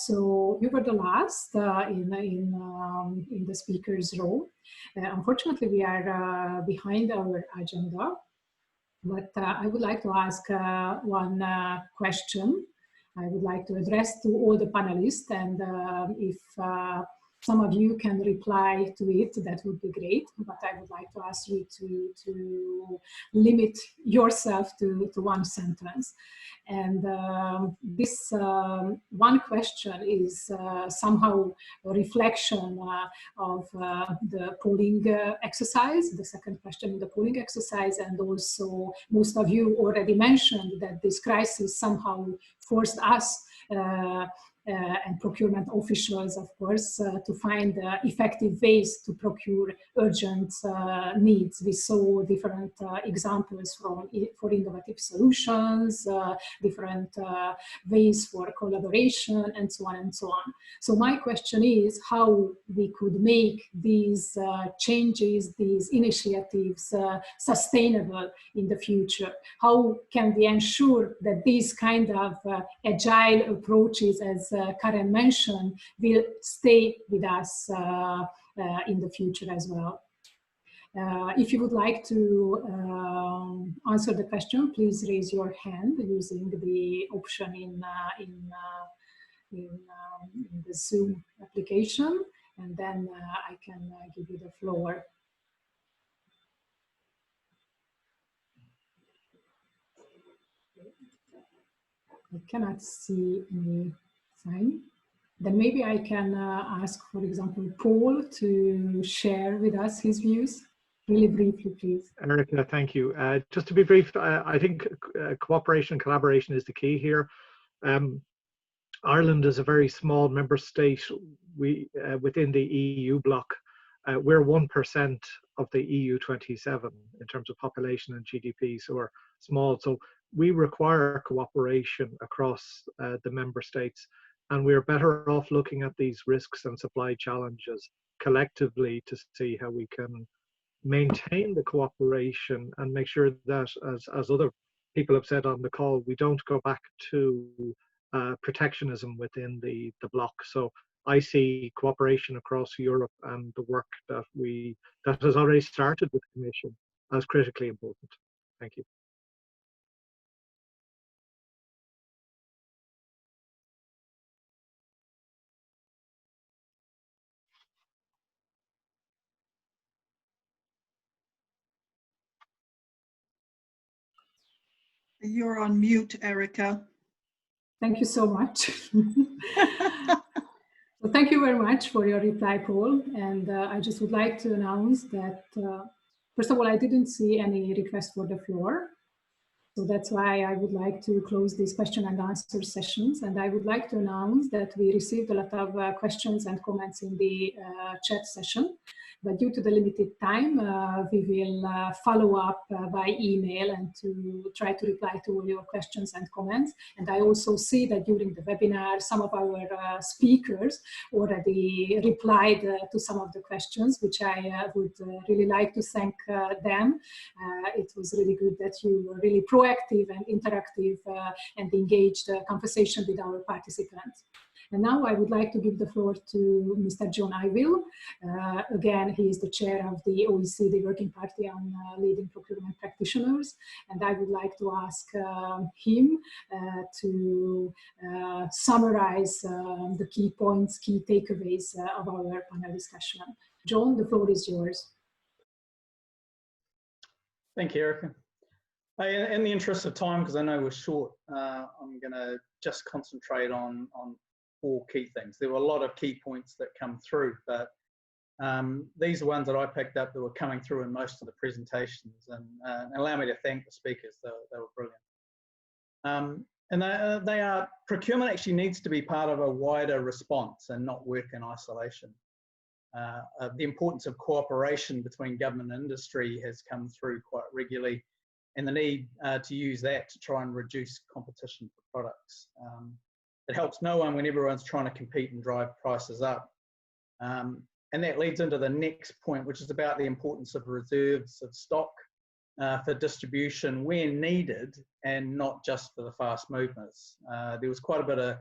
So you were the last in the speaker's role. Unfortunately, we are behind our agenda, but I would like to ask one question. I would like to address to all the panelists, and if some of you can reply to it, that would be great. But I would like to ask you to limit yourself to one sentence. And this one question is somehow a reflection of the polling exercise, the second question in the polling exercise, and also most of you already mentioned that this crisis somehow forced us and procurement officials, of course, to find effective ways to procure urgent needs. We saw different examples for innovative solutions, different ways for collaboration, and so on and so on. So my question is how we could make these changes, these initiatives sustainable in the future. How can we ensure that these kind of agile approaches, as Karen mentioned, will stay with us in the future as well? If you would like to answer the question, please raise your hand using the option in the Zoom application, and then I can give you the floor. I cannot see any sign. Then maybe I can ask, for example, Paul to share with us his views. Really briefly, please. Erica, thank you. Just to be brief, I think cooperation and collaboration is the key here. Ireland is a very small member state. We within the EU bloc. We're 1% of the EU 27 in terms of population and GDP, so we're small. So we require cooperation across the member states, and we're better off looking at these risks and supply challenges collectively to see how we can maintain the cooperation and make sure that, as other people have said on the call, we don't go back to protectionism within the bloc. So I see cooperation across Europe and the work that has already started with the Commission as critically important. Thank you. You're on mute, Erica. Thank you so much. So thank you very much for your reply, Paul. And I just would like to announce that, first of all, I didn't see any request for the floor. So that's why I would like to close these question and answer sessions. And I would like to announce that we received a lot of questions and comments in the chat session. But due to the limited time, we will follow up by email and to try to reply to all your questions and comments. And I also see that during the webinar, some of our speakers already replied to some of the questions, which I would really like to thank them. It was really good that you were really proactive and interactive and engaged conversation with our participants. And now I would like to give the floor to Mr. John Iwill. Again, he is the chair of the OECD Working Party on Leading Procurement Practitioners. And I would like to ask him to summarize the key points, key takeaways of our panel discussion. John, the floor is yours. Thank you, Erica. In the interest of time, because I know we're short, I'm going to just concentrate on 4 key things. There were a lot of key points that come through, but These are ones that I picked up that were coming through in most of the presentations, and allow me to thank the speakers. They were brilliant. And they are, procurement actually needs to be part of a wider response and not work in isolation. The importance of cooperation between government and industry has come through quite regularly, and the need to use that to try and reduce competition for products. It helps no one when everyone's trying to compete and drive prices up. And that leads into the next point, which is about the importance of reserves of stock for distribution where needed, and not just for the fast movers. There was quite a bit of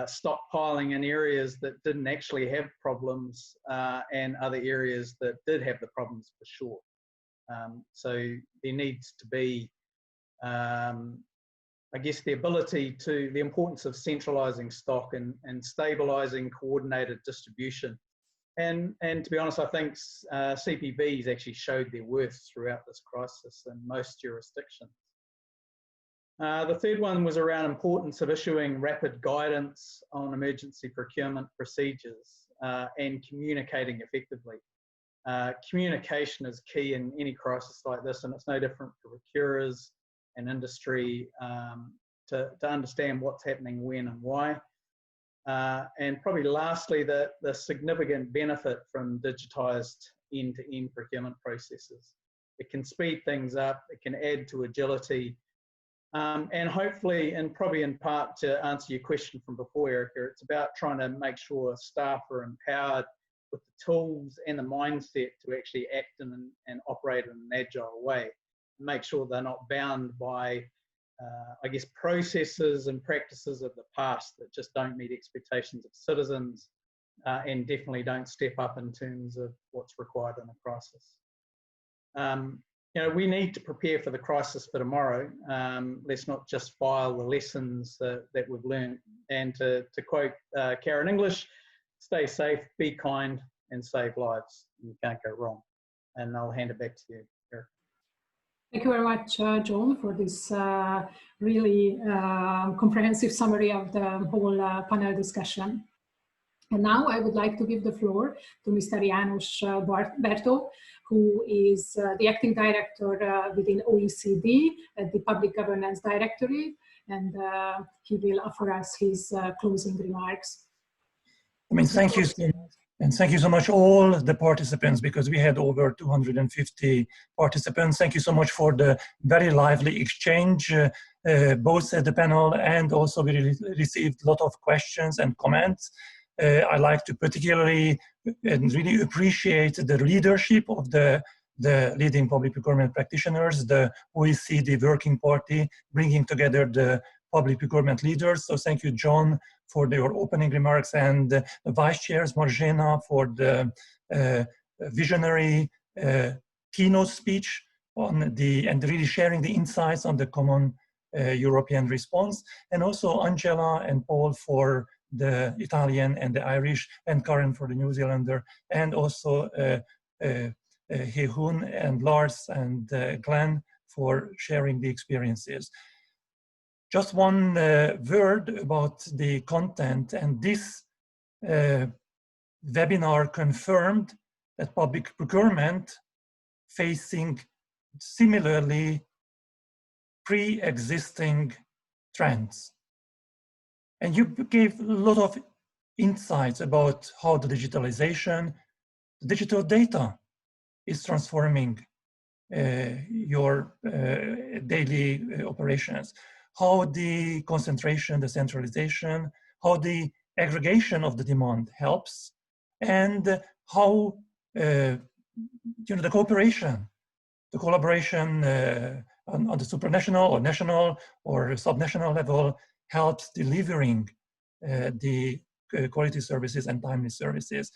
stockpiling in areas that didn't actually have problems, and other areas that did have the problems for sure. So there needs to be, I guess, the importance of centralising stock and stabilising coordinated distribution. And to be honest, I think CPBs actually showed their worth throughout this crisis in most jurisdictions. The third one was around importance of issuing rapid guidance on emergency procurement procedures and communicating effectively. Communication is key in any crisis like this, and it's no different for procurers and industry to understand what's happening when and why. And probably lastly, the significant benefit from digitised end-to-end procurement processes. It can speed things up, it can add to agility, and hopefully, and probably in part to answer your question from before, Erica, it's about trying to make sure staff are empowered with the tools and the mindset to actually act in and operate in an agile way. Make sure they're not bound by I guess, processes and practices of the past that just don't meet expectations of citizens, and definitely don't step up in terms of what's required in a crisis. You know, we need to prepare for the crisis for tomorrow. Let's not just file the lessons that we've learned. And to quote Karen English, stay safe, be kind, and save lives. You can't go wrong. And I'll hand it back to you, Eric. Thank you very much, John, for this really comprehensive summary of the whole panel discussion. And now I would like to give the floor to Mr. János Bertó, who is the acting director within OECD at the Public Governance Directorate, and he will offer us his closing remarks. I mean, thank you so much. And thank you so much, all the participants, because we had over 250 participants. Thank you so much for the very lively exchange, both at the panel, and also we received a lot of questions and comments. I like to particularly and really appreciate the leadership of the leading public procurement practitioners, the OECD Working Party, bringing together the public procurement leaders. So thank you, John, for your opening remarks, and the Vice Chairs, Marjena, for the visionary keynote speech on and really sharing the insights on the common European response, and also Angela and Paul for the Italian and the Irish, and Karen for the New Zealander, and also Hehun and Lars and Glenn for sharing the experiences. Just one word about the content, and this webinar confirmed that public procurement facing similarly pre-existing trends. And you gave a lot of insights about how the digitalization, the digital data is transforming your daily operations, how the concentration, the centralization, how the aggregation of the demand helps, and how you know, the cooperation, the collaboration on the supranational or national or subnational level helps delivering the quality services and timely services.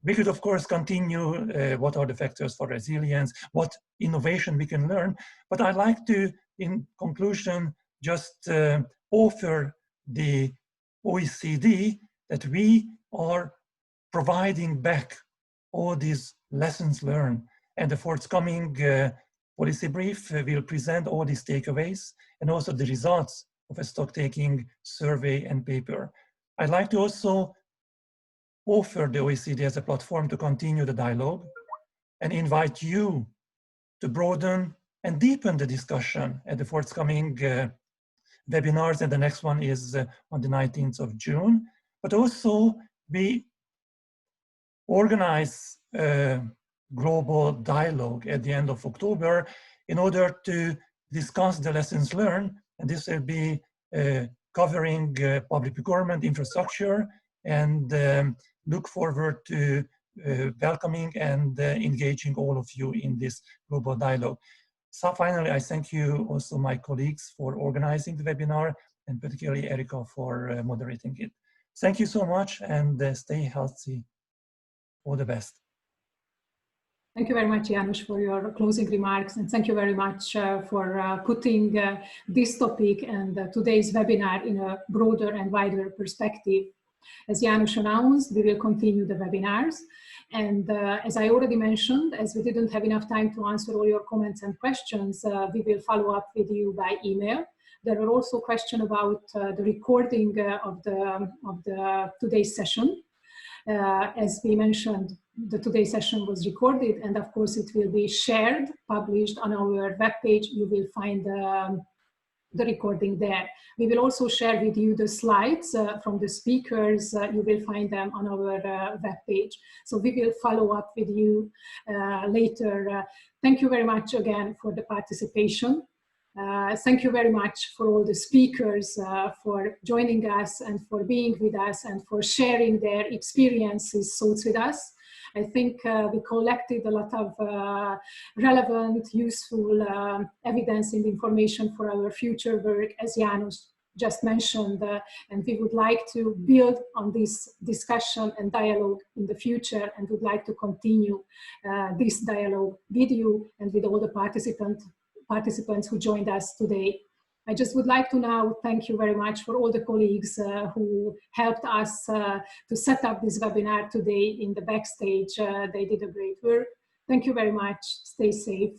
We could, of course, continue what are the factors for resilience, what innovation we can learn, but I'd like to, in conclusion, just offer the OECD that we are providing back all these lessons learned, and the forthcoming policy brief will present all these takeaways and also the results of a stock-taking survey and paper. I'd like to also offer the OECD as a platform to continue the dialogue and invite you to broaden and deepen the discussion at the forthcoming webinars, and the next one is on the 19th of June. But also we organize a global dialogue at the end of October in order to discuss the lessons learned, and this will be covering public procurement infrastructure, and look forward to welcoming and engaging all of you in this global dialogue. So finally, I thank you also my colleagues for organizing the webinar, and particularly Erika for moderating it. Thank you so much, and stay healthy. All the best. Thank you very much, Janusz, for your closing remarks, and thank you very much for putting this topic and today's webinar in a broader and wider perspective. As Janusz announced, we will continue the webinars, and as I already mentioned, as we didn't have enough time to answer all your comments and questions, we will follow up with you by email. There were also questions about the recording of the today's session. As we mentioned, the today's session was recorded, and of course it will be shared, published on our webpage. You will find the recording there. We will also share with you the slides from the speakers. You will find them on our webpage. So we will follow up with you later. Thank you very much again for the participation. Thank you very much for all the speakers for joining us and for being with us and for sharing their experiences, thoughts with us. I think we collected a lot of relevant, useful evidence and information for our future work, as Janusz just mentioned, and we would like to build on this discussion and dialogue in the future, and would like to continue this dialogue with you and with all the participants who joined us today. I just would like to now thank you very much for all the colleagues who helped us to set up this webinar today in the backstage. They did a great work. Thank you very much. Stay safe.